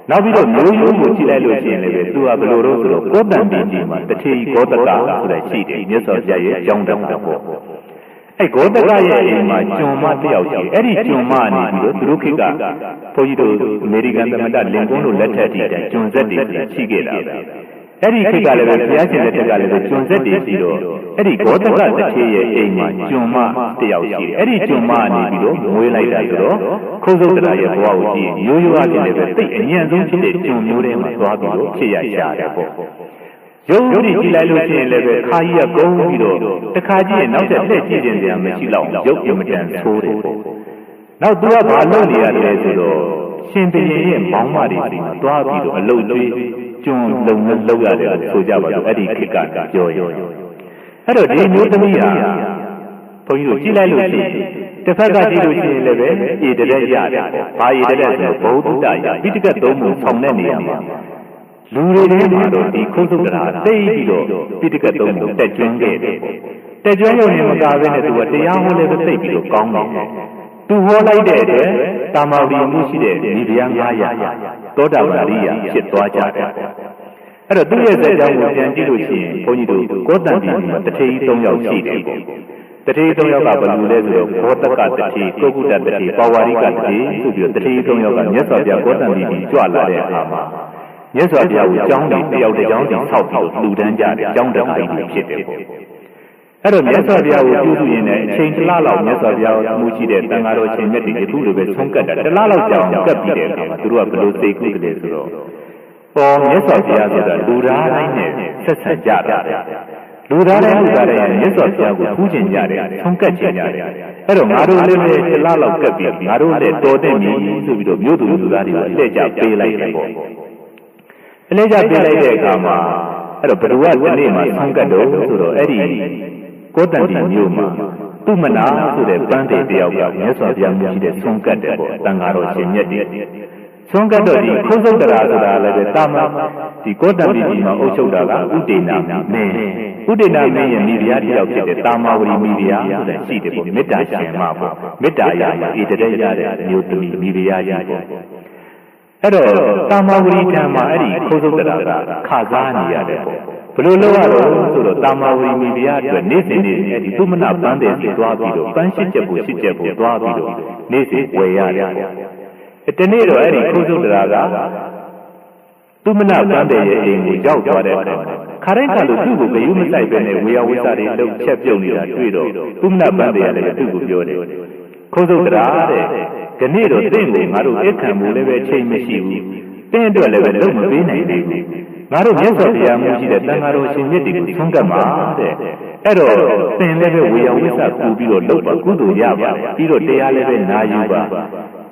့နောက်ပြီးတော့မျိုးရိုးကိုကြည့်လိုက်လို့ရှိရင်လည်းသူကဘယ်လိုတော့ဆိုတော့ကောတံပင်ကြီးမှာတထေဂောတကဆိုတာရှိတယ်မြတ်စွာဘုရားရဲ့ကြောင်းတောင်းတာပေါ့အဲ့ဂောတကရဲ့အိမ်မှာကျွန်မတယောက်ရှိအဲ့ဒီကျွန်မနေပြီးတော့သူတို့ခေတ်ကဘုန်းကြီးတို့အမေရိကန်သမ္မတလင်ကွန်းတို့လက်ထက်တည်းကျွန်ဆက်တွေရှိခဲ့တာပဲအဲ့ဒီခေတ်ကလည်းဘုရားရှင်လက်ထက်ကလည်းကျွန်ဆက်တွေရှိတော့အဲ့ဒီဂောတကတစ်ခေရဲ့အိမ်မှာကျွန်မတယောက်ရှိတယ်အဲ့ဒီကျွန်မနေပြီးတော့မွေးလိုက်တာဆိုတော့ခုသုတ္တရာရဲ့ဘဝကိုကြည့်ရိုးရိုးအဖြစ်လည်းပဲတိတ်အညံ့ဆုံးဖြစ်တဲ့ကျွန်မျိုးတွေမှာသွားပြီးတော့ဖြစ်ရရတယ်ပေါ့ရုပ်ရည်ကြည့်လိုက်လို့ရှိရင်လည်းပဲခါကြီးကကုန်းပြီးတော့တခါကြည့်ရင်နောက်ထပ်လက်ကြည့်ခြင်းတရားမရှိတော့ရုပ်အမတန်ဆိုးတယ်ပေါ့နောက်သူကဘာလုပ်နေရလဲဆိုတော့ရှင်ဘုရင်ရဲ့မောင်းမတွေစီမှာသွားပြီးတော့အလုတ်ကျွေးကျွန်းလုံနဲ့လောက်ရတယ်ဆိုကြပါတော့အဲ့ဒီခေတ်ကပြောရင်အဲ့တော့ဒီမျိုးသမီးဟာဘုန်းကြီးတို့ကြည့်လိုက်လို့ရှိရင်တစ်ဖက်ကကြည့်လို့ရှိရင်လည်းပဲအေတရက်ရတယ်ပေါ့ဘာအေတရက်ဆိုတော့ဘုဒ္ဓတရပိဋကသုံးပုံဆောင်တဲ့နေရာမှာလူတွေထဲမှာတော့ဒီခုသုတ္တရာသိပြီးတော့ပိဋကသုံးပုံတက်ကျွန်းခဲ့တယ်ပေါ့တက်ကျွန်းရုံနဲ့မကားဘဲနဲ့သူကတရားဟောလည်းသိပြီးတော့ကောင်းတယ်သူဟောလိုက်တဲ့အတွက်တာမာဝီမှုရှိတဲ့ဒီတရား900သောတာပန်အရိယာဖြစ်သွားကြတယ်အဲ့တော့သူ့ရဲ့ဇာတ်ကြောင်းကိုပြန်ကြည့်လို့ရှိရင်ဘုန်းကြီးတို့ကောတံဒီမှာတထေကြီး3ယောက်ရှိတယ်ပေါ့တထေကြီး3ယောက်ကဘယ်လိုလဲဆိုတော့ဘောတကတထေကုက္ကုတတထေပါဝါရိကတထေဆိုပြီးတော့တထေကြီး3ယောက်ကမြတ်စွာဘုရားကောတံဒီကြီးကြွလာတဲ့အခါမှာမြတ်စွာဘုရားကိုကျောင်းတယောက်တစ်ကျောင်းစီဆောက်ပြီးလှူဒန်းကြတယ်ကျောင်းတကားကြီးဖြစ်တယ်ပေါ့အဲ့တော့မြတ်စွာဘုရားကိုပြုစုရင်းနဲ့အချိန်တစ်လလောက်မြတ်စွာဘုရားကိုမှုရှိတဲ့တန်ဃာတော်ရှင်မြတ်တွေအခုလိုပဲဆုံးကတ်တာတစ်လလောက်ကြာအောင်ကတ်ပြီးတဲ့အခါမှာသူတို့ကဘယ်လိုသိကုတယ်ဆိုတော့ပေါ်မြတ်စွာဘုရားဆိုတာလူသားတိုင်းနဲ့ဆက်ဆံကြတာလူသားတိုင်းလူသားတိုင်းမြတ်စွာဘုရားကိုဖူးကျင်ကြတယ်ဆုံးကတ်ကျင်ကြတယ်အဲ့တော့ငါတို့လည်းပဲတစ်လလောက်ကတ်ပြီးငါတို့လည်းတော်တဲ့မြည်ဆိုပြီးတော့မြို့သူလူသားတွေကိုအလှည့်ကျပေးလိုက်တယ်ပေါ့အလှည့်ကျပေးလိုက်တဲ့အခါမှာအဲ့တော့ဘ누구ကဒီနေ့မှဆုံးကတ်တော့ဆိုတော့အဲ့ဒီကောတံဒီမြို့မှာသူမနာဆိုတဲ့ပန်းတေတယောက်ကမြတ်စွာဘုရားမြည်တဲ့ဆုံးကတ်တယ်ပေါ့တန်ဃာတော်ရှင်မြတ်တွေဆုံးကတ်တော့ဒီခုသုတ္တရာဆိုတာလည်းပဲတာမဒီကောတံဒီမှာအုပ်ချုပ်တာကဥဒေနာမင်းဥဒေနာမင်းရဲ့မိဖုရားတယောက်ဖြစ်တဲ့တာမာဝရီမိဖုရားဆိုတာရှိတယ်ပေါ့မေတ္တာရှင်မပေါ့မေတ္တာရဧတရေရတဲ့မျိုးသမီးမိဖုရားကြီးပေါ့အဲ့တော့တာမာဝရီထံမှာအဲ့ဒီခုသုတ္တရာကခါစားနေရတယ်ပေါ့ဘယ်လိုလုပ်ရတော့ဆိုတော့တာမာဝရီမိဖုရားအတွက်နေ့စဉ်နေ့စဉ်အဲ့ဒီသုမနပန်းတယ်စီသွားပြီးတော့ပန်း8ချက်ဖို့10ချက်ဖို့သွားပြီးတော့နေ့စဉ်ဝယ်ရတယ်ပေါ့ဒီနေ့တော့အဲ့ဒီခုသုတ္တရာကသုမနပန်းတယ်ရဲ့အိမ်ကိုရောက်သွားတဲ့အခါခါတိုင်းကလို့သူ့ကိုဂယုမဆိုင်ပဲနဲ့ဝေယဝိသတွေလှုပ်ချက်ပြုတ်နေတာတွေ့တော့သုမနပန်းတယ်ကလည်းသူ့ကိုပြောတယ်ခုသုတ္တရာတဲ့ဒီနေ့တော့တင့်ကိုငါတို့အခမ်းမှုလည်းပဲချိန်မရှိဘူးတင့်အတွက်လည်းပဲလုံးမပေးနိုင်သေးဘူးငါတို့မြတ်စွာဘုရားမှုရှိတဲ့တန်ဃာတော်ရှင်မြတ်တွေကိုဆုံးကတ်ပါတဲ့အဲ့တော့သင်လည်းပဲဝေယဝိသကူပြီးတော့လုပ်ပါကုသိုလ်ရပါပြီးတော့တရားလည်းပဲနာယူပါ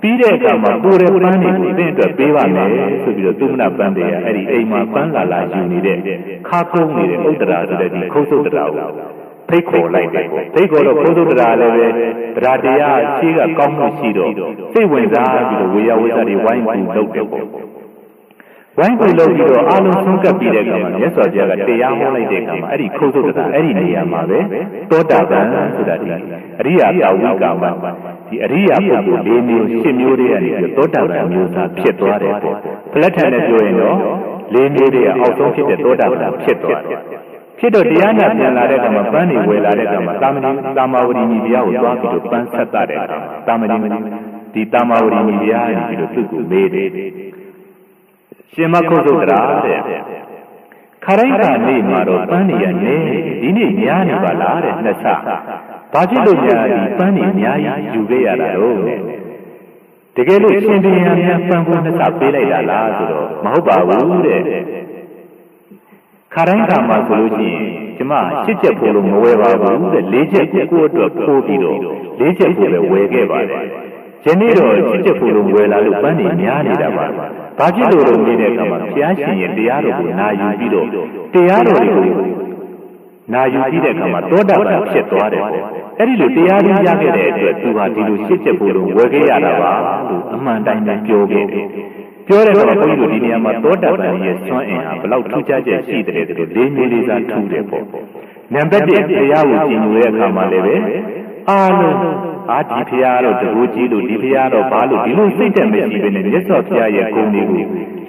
ပြီးတဲ့အခါမှာကိုယ်ရဲ့ပန်းတွေကိုသင်အတွက်ပေးပါမယ်ဆိုပြီးတော့သုမနပန်းတွေကအဲ့ဒီအိမ်မှာပန်းလာယူနေတဲ့ခါကုန်းနေတဲ့ဥတ္တရာဆိုတဲ့ဒီခုသုတ္တရာကိုဖိတ်ခေါ်လိုက်တယ်ဖိတ်ခေါ်တော့ခုသုတ္တရာလည်းပဲတရားတရားရှိကကောင်းမှုရှိတော့စိတ်ဝင်စားပြီးတော့ဝေယဝိသတွေဝိုင်းပြီးလုပ်တယ်ပေါ့ဝိုင်းပြီးလုပ်ပြီးတော့အလုံးဆုံးကပ်ပြီးတဲ့အခါမှာမြတ်စွာဘုရားကတရားဟောလိုက်တဲ့အခါမှာအဲ့ဒီခုသုတ္တရာအဲ့ဒီနေရာမှာပဲသောတာပန်ဆိုတာဒီအရိယာတာဝိကာမဒီအရိယာပုဂ္ဂိုလ်၄မျိုး၈မျိုးတွေကနေပြီးသောတာပန်မျိုးသားဖြစ်သွားတယ်ပေါ့ဖလက်ထန်နဲ့ပြောရင်တော့၄မျိုးတွေအောက်ဆုံးဖြစ်တဲ့သောတာပန်ဖြစ်သွားတယ်ဖြစ်တော့တရားနာပြန်လာတဲ့အခါမှာပန်းတွေဝယ်လာတဲ့အခါမှာတာမာဝရီမိဖုရားကိုသွားပြီးတော့ပန်းဆက်တတ်တဲ့အခါတာမာဝရီမိဖုရားပြီးတော့သူ့ကိုမေးတယ်ရှင်မခုသုတ္တရာတဲ့ခရိုင်ခါနေ့မှာတော့ပန်းတွေကနေဒီနေ့များနေပါလားတဲ့နှစ်ဆဘာဖြစ်လို့များဒီပန်းတွေအများကြီးယူခဲ့ရတာတော့တကယ်လို့ရှင်ဘုရားများပန်းဖို့နှစ်ဆပေးလိုက်တာလားဆိုတော့မဟုတ်ပါဘူးတဲ့ခရိုင်ခါမှာဆိုလို့ရှိရင်ကျ ရှစ်ချက်ဖို့လို့မဝယ်ပါဘူးတဲ့၄ချက်ကိုအတွက်ပို့ပြီးတော့၄ချက်ကိုပဲဝယ်ခဲ့ပါတယ်ယနေ့တော့ရှစ်ချက်ဖို့လို့ဝယ်လာလို့ပန်းနေများနေတာပါဘာဖြစ်လို့လဲနေတဲ့အခါမှာဘုရားရှင်ရဲ့တရားတော်ကိုနာယူပြီးတော့တရားတော်ကိုနာယူပြီးတဲ့အခါမှာသောတာပန်ဖြစ်သွားတယ်ပေါ့အဲ့ဒီလိုတရားရင်းရခဲ့တဲ့အတွက်သူဟာဒီလိုရှစ်ချက်ဖို့လို့ဝယ်ခဲ့ရတာပါလို့အမှန်တိုင်းပဲပြောခဲ့တယ်ပြောတဲ့အခါမှာဘုန်းကြီးတို့ဒီနေရာမှာသောတာပန်ရဲ့စွမ်းအင်ဟာဘယ်လောက်ထူးခြားချက်ရှိတယ်ဆိုတော့လေးမျိုးလေးစားထူးတယ်ပေါ့နံပါတ်1တရားကိုကျင့်ကြံတဲ့အခါမှာလည်းပဲအားလုံးဒီဖရာတော့တကူကြီးလို့ဒီဖရာတော့ဘာလို့ဒီလိုစိတ်တက်မရှိဘဲနဲ့မြတ်စွာဘုရားရဲ့ဂုဏ်တွေကို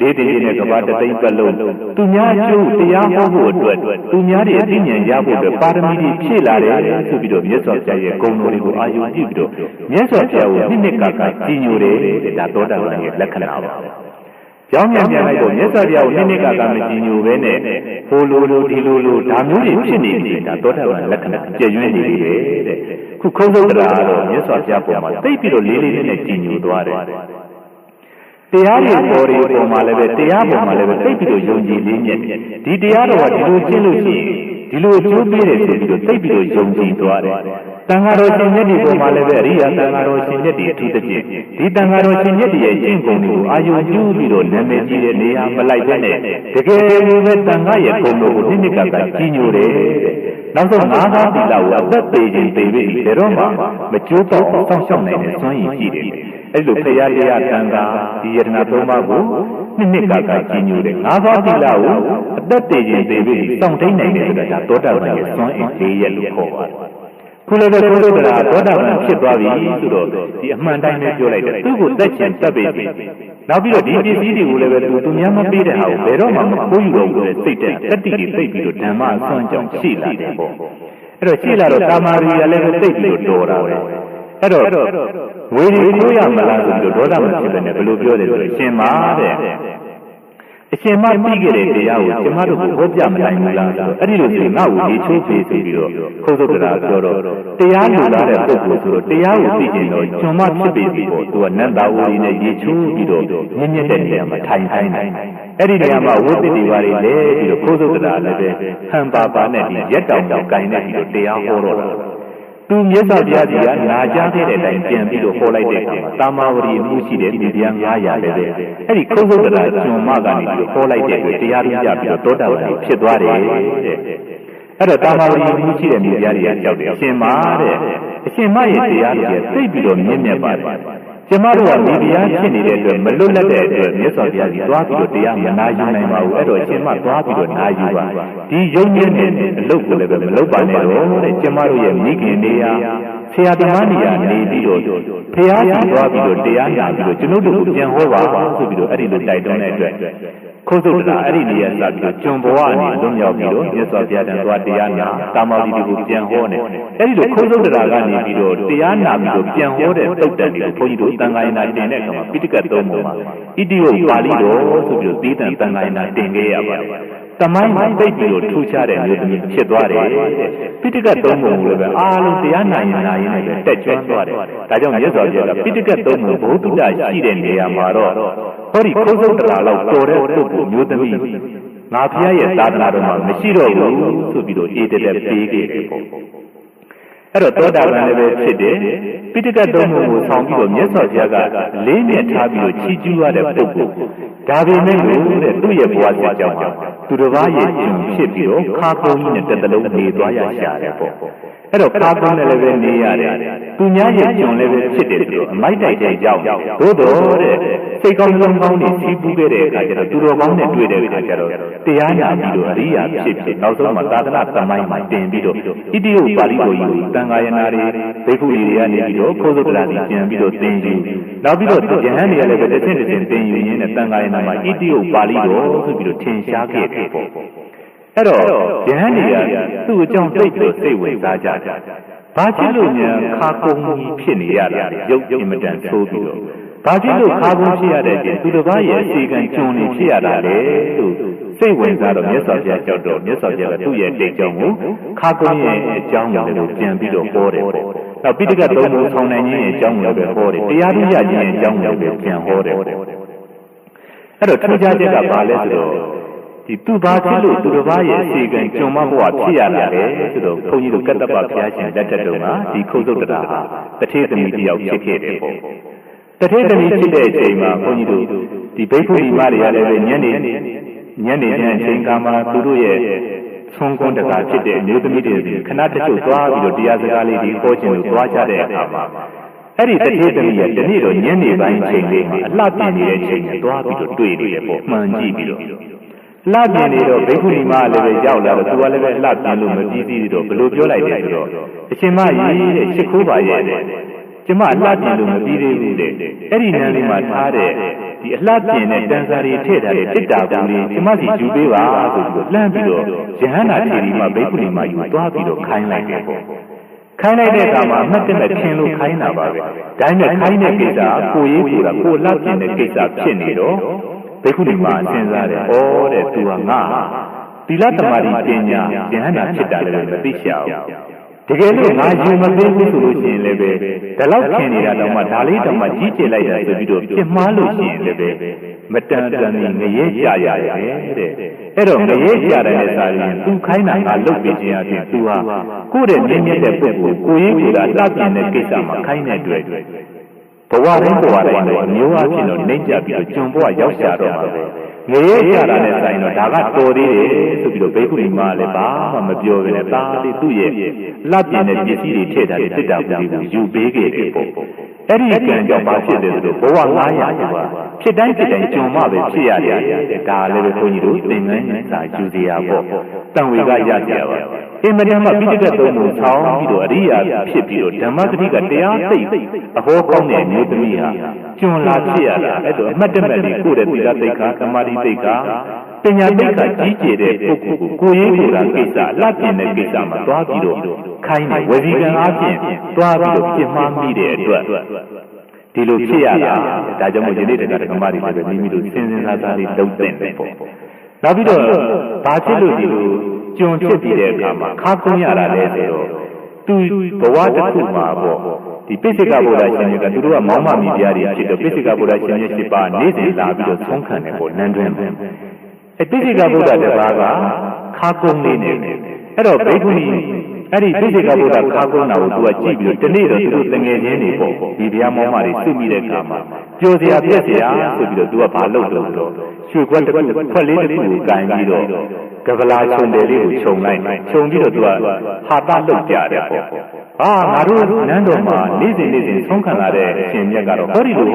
လေးတည်းနဲ့ကဘာတသိမ့်ပတ်လုံးသူများကျိုးတရားဟောဖို့အတွက်သူများရဲ့အသိဉာဏ်ရဖို့အတွက်ပါရမီတွေဖြည့်လာတယ်ဆိုပြီးတော့မြတ်စွာဘုရားရဲ့ဂုဏ်တော်တွေကိုအာရုံပြုပြီးတော့မြတ်စွာဘုရားကိုနှစ်ကကြီးညိုတယ်ဒါသောတာပန်ရဲ့လက္ခဏာပါကြောင်းပြန်လိုက်တော့မြတ်စွာဘုရားကိုနှစ်ကမကြည်ညိုပဲနဲ့ဟိုလိုလိုဒီလိုလိုဒါမျိုးတွေဖြစ်နေပြီဒါသောတာပန်လက္ခဏာပြည့်ရွံ့နေပြီတဲ့ခုခုံးသုတ်တရားတော့မြတ်စွာဘုရားပေါ်မှာသိပြီးတော့လေးလေးနဲ့ကြည်ညိုသွားတယ်တရားတွေပေါ်တွေပေါ်မှာလည်းပဲတရားပေါ်မှာလည်းပဲသိပြီးတော့ယုံကြည်လေးမြတ်ဒီတရားတော်ကဒီလိုကျင့်လို့ရှိရင်ဒီလိုကျိုးပေးတယ်ဆိုပြီးတော့သိပြီးတော့ယုံကြည်သွားတယ်တန်ဃာတော်ရှင်မြတ်ဒီပေါ်မှာလည်းပဲအရိယာတန်ဃာတော်ရှင်မြတ်ဒီအထူးသဖြင့်ဒီတန်ဃာတော်ရှင်မြတ်ဒီရဲ့ကျင့်ကုန်တွေကိုအာယုံပြုပြီးတော့နာမည်ကြီးတဲ့နေရာမလိုက်ဘဲနဲ့တကယ်လို့ပဲတန်ဃာရဲ့ဂုဏ်တော်ကိုနှစ်ကကြီးညိုတယ်နောက်ဆုံး၅ပါးသီလကိုအသက်သေးခြင်းသိပြီးဘယ်တော့မှမကျိုးတော့စောင့်ရှောက်နိုင်တဲ့စွမ်းရည်ရှိတယ်အဲ့လိုဖရာတရားတန်ဃာဒီယတနာသုံးပါးကိုနှစ်ကြီးညိုတယ်၅ပါးသီလကိုအသက်သေးခြင်းသိပြီးစောင့်ထိန်နိုင်တယ်ဆိုတာဒါသောတာပန်ရဲ့စွမ်းအင်လေးရဲ့လို့ခေါ်ပါတယ်ခုလည်းပဲကိုယ်တို့ကသောတာပန်ဖြစ်သွားပြီဆိုတော့ဒီအမှန်တိုင်းပဲပြောလိုက်တယ်သူ့ကိုသက်ချင်တတ်ပြီနောက်ပြီးတော့ဒီပစ္စည်းတွေကိုလည်းပဲသူများမပေးတဲ့ဟာကိုဘယ်တော့မှမခိုးယူတော့ဘူးလေစိတ်တဲ့တတိတွေသိပြီးတော့ဓမ္မအစွမ်းကြောင့်ရှိလာတယ်ပေါ့အဲ့တော့ရှိလာတော့ကာမာရီကလည်းပဲသိပြီးတော့တော်တာပဲအဲ့တော့ဝေဒီခိုးရမလားဆိုပြီးတော့ဒေါသမဖြစ်တယ်နဲ့ဘယ်လိုပြောတယ်ဆိုတော့ရှင်မာတဲ့အရှင်မပြီးခဲ့တဲ့တရားကိုကျမတို့ကိုဟောပြမနိုင်ဘူးလားဆိုအဲ့ဒီလိုဆိုငါ့ကိုရေချိုးပေးဆိုပြီးတော့ခုတ်သုတ်တရားပြောတော့တရားလူလာတဲ့ပုဂ္ဂိုလ်ဆိုတော့တရားကိုသိကျင်တော့ကျွန်မဖြစ်ပြီပေါ့သူကနတ်သားဝီနဲ့ရေချိုးပြီးတော့မြင့်မြတ်တဲ့နေရာမှာထိုင်နိုင်အဲ့ဒီနေရာမှာဝိသတိပါတွေလဲပြီးတော့ခုတ်သုတ်တရားလည်းပဲဟန်ပါနဲ့ဒီရက်တောင်တောင်ကိုင်နေပြီးတော့တရားဟောတော့တာသူမြတ်စွာဘုရားကြီးကနာကြားခဲ့တဲ့အတိုင်းပြန်ပြီးတော့ဟောလိုက်တဲ့အခါမှာတာမာဝရီမှုရှိတဲ့မြေပြား900လည်းပဲအဲ့ဒီခုံးစုပ်တရားကျွန်မကနေပြီးတော့ဟောလိုက်တဲ့အတွက်တရားရင်းကြပြီးတော့တောတာဝရီဖြစ်သွားတယ်တဲ့အဲ့တော့တာမာဝရီမှုရှိတဲ့မြေပြားတွေကကြောက်တယ်အရှင်မတဲ့အရှင်မရဲ့တရားတွေသိပြီးတော့မြင့်မြတ်ပါတယ်ကျမတို့ကမြေပြားဖြစ်နေတဲ့အတွက်မလွတ်လပ်တဲ့အတွက်မြတ်စွာဘုရားကြီးသွားပြီးတော့တရားမနာယူနိုင်ပါဘူးအဲ့တော့အရှင်မသွားပြီးတော့နာယူပါဒီယုံကြည်နေတဲ့အလုပ်ကိုလည်းပဲမလုပ်ပါနဲ့တော့တဲ့ကျမတို့ရဲ့မိခင်နေရာဆရာသမားနေရာနေပြီးတော့ဘုရားကြီးသွားပြီးတော့တရားနာပြီးတော့ကျွန်ုပ်တို့ကိုပြန်ဟောပါဆိုပြီးတော့အဲ့ဒီလိုတိုက်တွန်းတဲ့အတွက်ခုတ်သုတ်တရားအဲ့ဒီနေရာစပြီးတော့ကျွန်ဘဝအနေလွတ်မြောက်ပြီးတော့မြတ်စွာဘုရားတန်သွားတရားနာတာမာဝီတွေကိုပြန်ဟောနေအဲ့ဒီလိုခုတ်သုတ်တရားကနေပြီးတော့တရားနာပြီးတော့ပြန်ဟောတဲ့တုတ်တန်တွေကိုဘုန်းကြီးတို့တန်ခါယနာတင်တဲ့အခါမှာပိဋကတ်သုံးပုံမှာဣတိယပါဠိတော်ဆိုပြီးတော့သီးသန့်တန်ခါယနာတင်ခဲ့ရပါတယ်တမိုင်းမှာသိပြီးတော့ထူးခြားတဲ့မျိုးသမီးဖြစ်သွားတယ်ပိဋကတ်သုံးပုံကိုလည်းပဲအားလုံးတရားနာရင်နဲ့ပဲတက်ကျွမ်းသွားတယ်ဒါကြောင့်မြတ်စွာဘုရားကပိဋကတ်သုံးပုံဘုဒ္ဓရှိတဲ့နေရာမှာတော့ဟောဒီခုတ်သုတ်တရားလောက်တော်တဲ့ပုဂ္ဂိုလ်မျိုးသမီးငါဘုရားရဲ့သာသနာတော်မှာမရှိတော့ဘူးဆိုပြီးတော့အေးတဲ့ပေးခဲ့တယ်ပေါ့အဲ့တော့သောတာပန်လည်းပဲဖြစ်တယ်ပိဋကတ်သုံးပုံကိုဆောင်ပြီးတော့မြတ်စွာဘုရားကလေးနဲ့ထားပြီးတော့ချီးကျူးရတဲ့ပုဂ္ဂိုလ်ဒါပေမဲ့လို့တဲ့သူ့ရဲ့ဘဝဆက်ကြောင်းသူတစ်ပါးရဲ့ကျင့်ဖြစ်ပြီးတော့ခါကုန်းကြီးနဲ့တစ်တလုံးနေသွားရရှာတယ်ပေါ့အဲ့တော့ခါကုန်းနဲ့လည်းပဲနေရတယ်သူများရဲ့ကျင့်လည်းပဲဖြစ်တယ်ဆိုတော့အမိုက်တိုက်တဲ့ကြောင်းသို့တော်တဲ့စိတ်ကောင်းလုံးကောင်းတွေစီးပူးခဲ့တဲ့အခါကျတော့သူတော်ကောင်းနဲ့တွေ့တဲ့အခါကျတော့တရားနာပြီးတော့အရိယာဖြစ်နောက်ဆုံးမှာသာသနာသမိုင်းမှာတင်ပြီးတော့ဣတိယပါဠိတော်ကြီးတန်ခါယနာတွေဘိက္ခုတွေကနေပြီးတော့ခိုးသုတ်တရားတွေပြန်ပြီးတော့သင်ယူနောက်ပြီးတော့ယဟန်တွေကလည်းပဲတစ်ဆင့်သင်ယူရင်းနဲ့တန်ခါယနာမှာဣတိယပါဠိတော်ဆိုပြီးတော့ထင်ရှားခဲ့တယ်ပေါ့အဲ့တော့ယဟန်တွေကသူ့အကြောင်းသိပြီးတော့စိတ်ဝင်စားကြတယ်ဘာဖြစ်လို့များခါကုန်းကြီးဖြစ်နေရတာရုပ်အင်မတန်ဆိုးပြီးတော့ဘာဖြစ်လို့ခါကုန်းဖြစ်ရတဲ့ပြင်သူတစ်ပါးရဲ့အစီကံကျုံနေဖြစ်ရတာလေလို့စိတ်ဝင်စားတော့မြတ်စွာဘုရားကြောက်တော့မြတ်စွာဘုရားကသူ့ရဲ့တိတ်ကြောင့်ကိုခါကုန်းရဲ့အကြောင်းကိုပြန်ပြီးတော့ဟောတယ်ပေါ့နောက်ပိဋကတ်သုံးပုံဆောင်နိုင်ခြင်းရဲ့အကြောင်းကိုပဲဟောတယ်တရားဓုရခြင်းရဲ့အကြောင်းကိုပဲပြန်ဟောတယ်အဲ့တော့ထူးခြားချက်ကဘာလဲဆိုတော့ ဒီသူဘာဖြစ်လို့သူတစ်ပါးရဲ့အစီကံကြုံမဘဝဖြစ်ရတာလေဆိုတော့ဘုန်းကြီးတို့ကတ္တပဘုရားရှင်လက်ထက်တုန်းကဒီခုတ်သုတ်တရာဟာတထေသမီးတယောက်ဖြစ်ခဲ့တယ်ပေါ့တထေသမီးဖြစ်တဲ့အချိန်မှာဘုန်းကြီးတို့ဒီဘိက္ခုနီမတွေကလည်းပဲညနေပြန်အချိန်ကမှသူတို့ရဲ့သုံးကွန်းတကာဖြစ်တဲ့အမျိုးသမီးတွေခဏတချို့သွားပြီးတော့တရားစကားလေးတွေဟောခြင်းလို့သွားကြတဲ့အခါမှာအဲ့ဒီတထေသမီးရဲ့ဒီနေ့တော့ညနေပိုင်းချိန်လေးမှာအလှပြင်နေတဲ့အချိန်နဲ့သွားပြီးတော့တွေ့နေတယ်ပေါ့မှန်ကြည့်ပြီးတော့လှပြင်နေတော့ဘိက္ခုနီမလည်းပဲရောက်လာတော့သူကလည်းပဲလှပြင်လို့မပြီးသေးတော့ဘယ်လိုပြောလိုက်လဲဆိုတော့အရှင်မကြီးတဲ့ရှ िख ိုးပါရဲ့ကျမအလှပြင်လို့မပြီးသေးဘူးတဲ့အဲ့ဒီနန်းလေးမှာထားတဲ့ဒီအလှပြင်တဲ့တန်စာတွေထည့်ထားတဲ့တစ်တာပူလေးကျမစီယူပေးပါဆိုပြီးတော့လှမ်းပြီးတော့ယဟန္တာထေရီမဘိက္ခုနီမယူသွားပြီးတော့ခိုင်းလိုက်တယ်ပေါ့ခိုင်းလိုက်တဲ့အခါမှာအမှတ်တမဲ့ထင်လို့ခိုင်းတာပါပဲဒါနဲ့ခိုင်းတဲ့ကိစ္စကိုရေးကိုတာကိုလှပြင်တဲ့ကိစ္စဖြစ်နေတော့ဘိက္ခုနီမစဉ်းစားတယ်ဩတဲ့သူကငါသီလသမာဓိပညာယဟန္တာဖြစ်တာလည်းမသိရှာဘူးတကယ်လို့ငါယူမသိဘူးဆိုလို့ရှိရင်လည်းပဲဒါလောက်ခင်နေတာတော့မှဒါလေးတော့မှကြီးကျယ်လိုက်တာဆိုပြီးတော့ပြမှားလို့ရှိရင်လည်းပဲမတန်တန်ငရဲကြရတယ်တဲ့အဲ့တော့ငရဲကြတဲ့စာရင်သူခိုင်းတာကလုတ်ပြီးခြင်းအပြင်သူဟာကိုယ့်ရဲ့နည်းမြတ်တဲ့ပုဂ္ဂိုလ်ကိုရေးကိုယ်တာလှပြင်တဲ့ကိစ္စမှာခိုင်းတဲ့အတွက်ဘဝတိုင်းတော့အမျိုးအချင်းတော့နှိမ့်ကြပြီးတော့ကျွန်ဘဝရောက်ကြတော့မှာပဲငရဲကြတာနဲ့ဆိုင်တော့ဒါကတော်သေးတယ်ဆိုပြီးတော့ဘိက္ခုနီမလည်းဘာမှမပြောဘဲနဲ့ဒါလေးသူ့ရဲ့လှပြင်တဲ့ပစ္စည်းတွေထည့်ထားတဲ့တစ်တာပူလေးကိုယူပေးခဲ့တယ်ပေါ့အဲ့ဒီကံကြောင့်ဘာဖြစ်တယ်ဆိုတော့ဘဝ900ကျော်ဖြစ်တိုင်းကျွန်မပဲဖြစ်ရတယ်ဒါလည်းပဲဘုန်းကြီးတို့သင်္ကန်းစာယူစရာပေါ့တန်ဝေကရကြပါအင်မတန်မှပိဋကတ်သုံးပုံဆောင်းပြီးတော့အရိယာဖြစ်ပြီးတော့ဓမ္မဂတိကတရားသိအဟောကောင်းတဲ့မျိုးသမီးဟာကျွန်လာဖြစ်ရတာအဲ့တော့အမှတ်တမဲ့လေးကိုယ့်ရဲ့သီလသိက္ခာသမာဓိသိက္ခာပညာသိက္ခာကြီးကျယ်တဲ့ပုဂ္ဂိုလ်ကိုရေးကိုယ်တာကိစ္စလှပြင်တဲ့ကိစ္စမှာသွားပြီးတော့ခိုင်းတယ်ဝစီကံအားဖြင့်သွားပြီးတော့ပြစ်မှားမိတဲ့အတွက်ဒီလိုဖြစ်ရတာဒါကြောင့်မို့ဒီနေ့တရားဓမ္မတွေလည်းမိမိတို့စဉ်းစားစားလေးလုံးတဲ့တယ်ပေါ့နောက်ပြီးတော့ဘာဖြစ်လို့ဒီလိုကျွန်ဖြစ်ပြီးတဲ့အခါမှာခါကုန်းရတာလဲဆိုတော့သူဘဝတစ်ခုမှာပေါ့ဒီပိစိကဗုဒ္ဓရှင်ကြီးကသူတို့ကမောင်းမမိပြားတွေဖြစ်တော့ပိစိကဗုဒ္ဓရှင်ကြီး7ပါးနေ့စဉ်လာပြီးတော့ဆုံးခံတယ်ပေါ့နန်းတွင်အဲပိစိကဗုဒ္ဓတစ်ပါးကခါကုန်းနေတယ်အဲ့တော့ဘိက္ခုနီအဲ့ဒီပိစိကဗုဒ္ဓခါကုန်းတာကိုသူကကြည့်ပြီးတော့ဒီနေ့တော့သူတို့တငယ်ချင်းတွေပေါ့ဒီဘုရားမောင်းမတွေစုမိတဲ့အခါမှာကြိုစရာပြက်စရာဆိုပြီးတော့သူကဘာလုပ်တော့ရွှေခွက်တစ်ခုခွက်လေးတစ်ခုကိုကင်ပြီးတော့ကဗလာချုံတယ်လေးကိုခြုံလိုက်ခြုံပြီးတော့သူကဟာတလုတ်ကြတယ်ပေါ့ငါတို့နန်းတော်မှာနေ့စဉ်ဆုံးခံလာတဲ့အရှင်မြတ်ကတော့ဟောဒီလို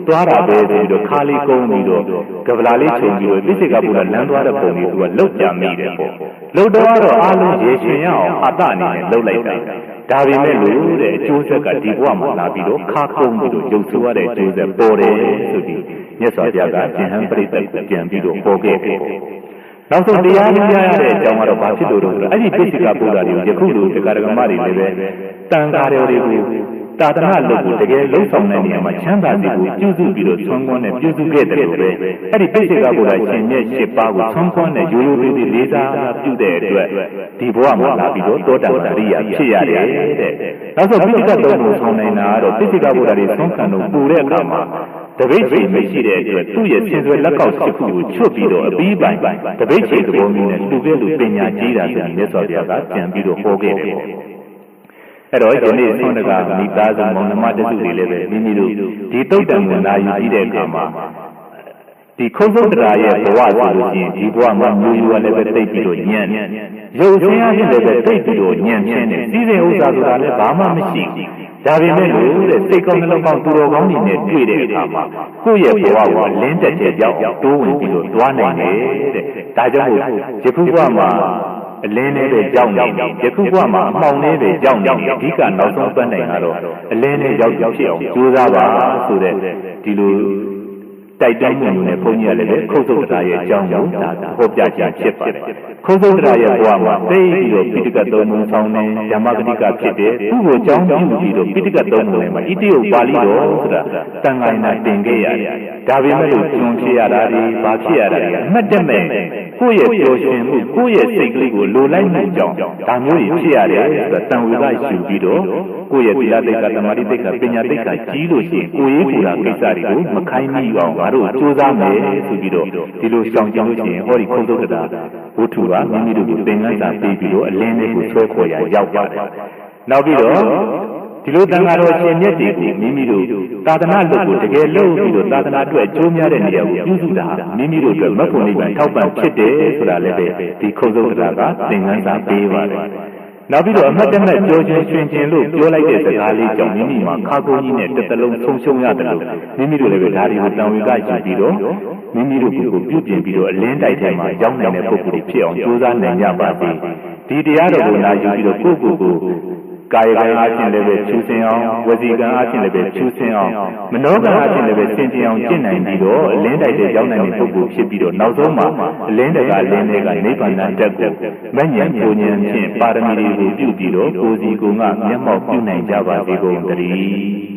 သွားတာပဲဆိုပြီးတော့ခါလေးကုန်းပြီးတော့ကဗလာလေးခြုံပြီးတော့ပိစိကဗုဒ္ဓလမ်းသွားတဲ့ပုံလေးသူကလုတ်ကြမိတယ်ပေါ့လုတ်တော့အားလုံးရေရှင်ရအောင်ဟာတအနေနဲ့လုတ်လိုက်တာဒါပေမဲ့လို့တဲ့အကျိုးဆက်ကဒီဘဝမှာလာပြီးတော့ခါကုန်းပြီးတော့ရုပ်ဆိုးရတဲ့အကျိုးဆက်ပေါ်တယ်ဆိုပြီးမြတ်စွာဘုရားကသင်္ဟံပရိသတ်ကိုပြန်ပြီးတော့ဟောခဲ့တယ်နောက်ဆုံးတရားမရရတဲ့အကြောင်းကတော့ဘာဖြစ်လို့လဲဆိုတော့အဲ့ဒီပိစိကဗုဒ္ဓတွေကိုယခုလိုတရားဓမ္မတွေလည်းပဲတန်ခါတော်တွေကိုသာသနာ့လုပ်ကိုတကယ်လှုပ်ဆောင်တဲ့နေရာမှာချမ်းသာစီကိုပြုစုပြီးတော့ဆွမ်းကွန်းနဲ့ပြုစုခဲ့တယ်လို့ပဲအဲ့ဒီပိစိကဗုဒ္ဓရှင်ရဲ့7ပါးကိုဆွမ်းကွန်းနဲ့ရိုးရိုးသေးသေးလေးစားပြုတဲ့အတွက်ဒီဘဝမှာလာပြီးတော့တောတပရိယာဖြစ်ရတယ်တဲ့နောက်ဆုံးပိစိကသုံးကိုဆောင်နိုင်တာကတော့ပိစိကဗုဒ္ဓတွေဆွမ်းခံလို့ပူတဲ့အခါမှာတပိတ်ချေမရှိတဲ့အတွက်သူ့ရဲ့ဆင်ဆွဲလက်ကောက်တစ်ခုကိုချွတ်ပြီးတော့အပြီးပိုင်းတပိတ်ချေသဘောမျိုးနဲ့လူကဲလူပညာကြီးတာဆိုပြီးမြတ်စွာဘုရားကပြန်ပြီးတော့ဟောခဲ့တယ်ပေါ့အဲ့တော့ဒီနေ့ဆွမ်းတကမိသားစုမောင်နှမတစုတွေလည်းပဲမိမိတို့ဒီတုတ်တံကိုလာယူပြီးတဲ့အခါမှာဒီခုံသုတ္တရာရဲ့ဘဝဆိုလို့ရှိရင်ဒီဘဝမှာမျိုးယူရလည်းပဲသိပ်ပြီးတော့ညံ့ရုပ်ဆင်းရခြင်းလည်းပဲသိပ်ပြီးတော့ညံ့ခြင်းနဲ့စီစဉ်ဥစ္စာဆိုတာလည်းဘာမှမရှိဘူးဒါပေမဲ့လို့တဲ့စိတ်ကောင်းနှလုံးကောင်းသူတော်ကောင်းတွေနဲ့တွေ့တဲ့အခါမှာကိုယ့်ရဲ့ဘဝကိုလင်းတက်တဲ့ကြောင့်တိုးဝင်ပြီးတော့သွားနိုင်တယ်တဲ့ဒါကြောင့်မို့ယခုဘဝမှာအလင်းနဲ့ပဲကြောက်နေတယ်ယခုဘဝမှာအမှောင်နဲ့ပဲကြောက်နေတယ်အဓိကနောက်ဆုံးပတ်နိုင်တာတော့အလင်းနဲ့ရောက်ဖြစ်အောင်ကြိုးစားပါဆိုတဲ့ဒီလိုတိုက်တိုင်းမှုနဲ့ဘုန်းကြီးကလည်းခုတ်သုတ္တရာရဲ့အကြောင်းကိုဒါဟောပြခြင်းဖြစ်ပါတယ်ခုတ်သုတ္တရာရဲ့ဘဝမှာသိပြီးတော့ပိဋကတ်သုံးပုံဆောင်နေဓမ္မဂတိကဖြစ်တယ်သူ့ကိုအကြောင်းပြုပြီးတော့ပိဋကတ်သုံးပုံနဲ့မှာဣတိယပါဠိတော်ဆိုတာတန်ခိုင်နာတင်ခဲ့ရတယ် ဒါပေမဲ့လို့ကျွန်းဖြစ်ရတာတွေဘာဖြစ်ရတာတွေအမှတ်တမဲ့ကိုယ့်ရဲ့ပျော်ရွှင်မှုကိုယ့်ရဲ့စိတ်ကလေးကိုလိုလိုက်မှုကြောင့်ဒါမျိုးတွေဖြစ်ရတယ်ဆိုတာတန်ဝေကယူပြီးတော့ကိုယ့်ရဲ့တရားသိက္ခာသမာဓိသိက္ခာပညာသိက္ခာကြီးလို့ရှိရင်ကိုယ်ရေးကိုယ်တာကိစ္စတွေကိုမခိုင်းမိအောင်ငါတို့ကြိုးစားမယ်ဆိုပြီးတော့ဒီလိုရှောင်ကြဉ်လို့ရှိရင်ဟောဒီခုံသုတ္တရာဝတ္ထုကမိမိတို့ကိုသင်္ကန်းစာပေးပြီးတော့အလင်းလေးကိုဆွဲခေါ်ရရောက်ပါတယ်နောက်ပြီးတော့ဒီလိုတန်ခါတော်ရှင်မြတ်တွေကိုမိမိတို့သာသနာ့လုပ်ကိုတကယ်လုပ်ပြီးတော့သာသနာအတွက်အကျိုးများတဲ့နေရာကိုပြုစုတာမိမိတို့အတွက်မဖို့နိဗ္ဗာန်ထောက်ပံ့ဖြစ်တယ်ဆိုတာလည်းပဲဒီခုံသုတ္တရာကသင်္ကန်းစာပေးပါတယ်နောက်ပြီးတော့အမှတ်တမဲ့ပြောချင်းရှင်ချင်းလို့ပြောလိုက်တဲ့စကားလေးကြောင့်မိမိမှာခါကုန်းကြီးနဲ့တစ်သလုံးဆုံးရှုံးရတယ်လို့မိမိတို့လည်းပဲဒါတွေကိုတန်ဝေကယူပြီးတော့မိမိတို့ကိုပြုပြင်ပြီးတော့အလင်းတိုက်ထဲမှာရောက်နိုင်တဲ့ပုဂ္ဂိုလ်တွေဖြစ်အောင်ကြိုးစားနိုင်ကြပါစေဒီတရားတော်ကိုနာယူပြီးတော့ကိုယ့်ကိုယ်ကိုကာယကံအားဖြင့်လည်းပဲဖြူစင်အောင်ဝစီကံအားဖြင့်လည်းပဲဖြူစင်အောင်မနောကံအားဖြင့်လည်းပဲစင်ကြင်အောင်ကျင့်နိုင်ပြီးတော့အလင်းတိုက်တဲ့ရောက်နိုင်တဲ့ပုဂ္ဂိုလ်ဖြစ်ပြီးတော့နောက်ဆုံးမှာအလင်းတကအလင်းတွေကနိဗ္ဗာန်တက်ကိုမဉ္ဇဉ်ပူဉ္ဇဉ်ဖြင့်ပါရမီတွေကိုပြုပြီးတော့ကိုယ်စီကိုယ်ငါမျက်မှောက်ပြုနိုင်ကြပါစေကုန်သတည်း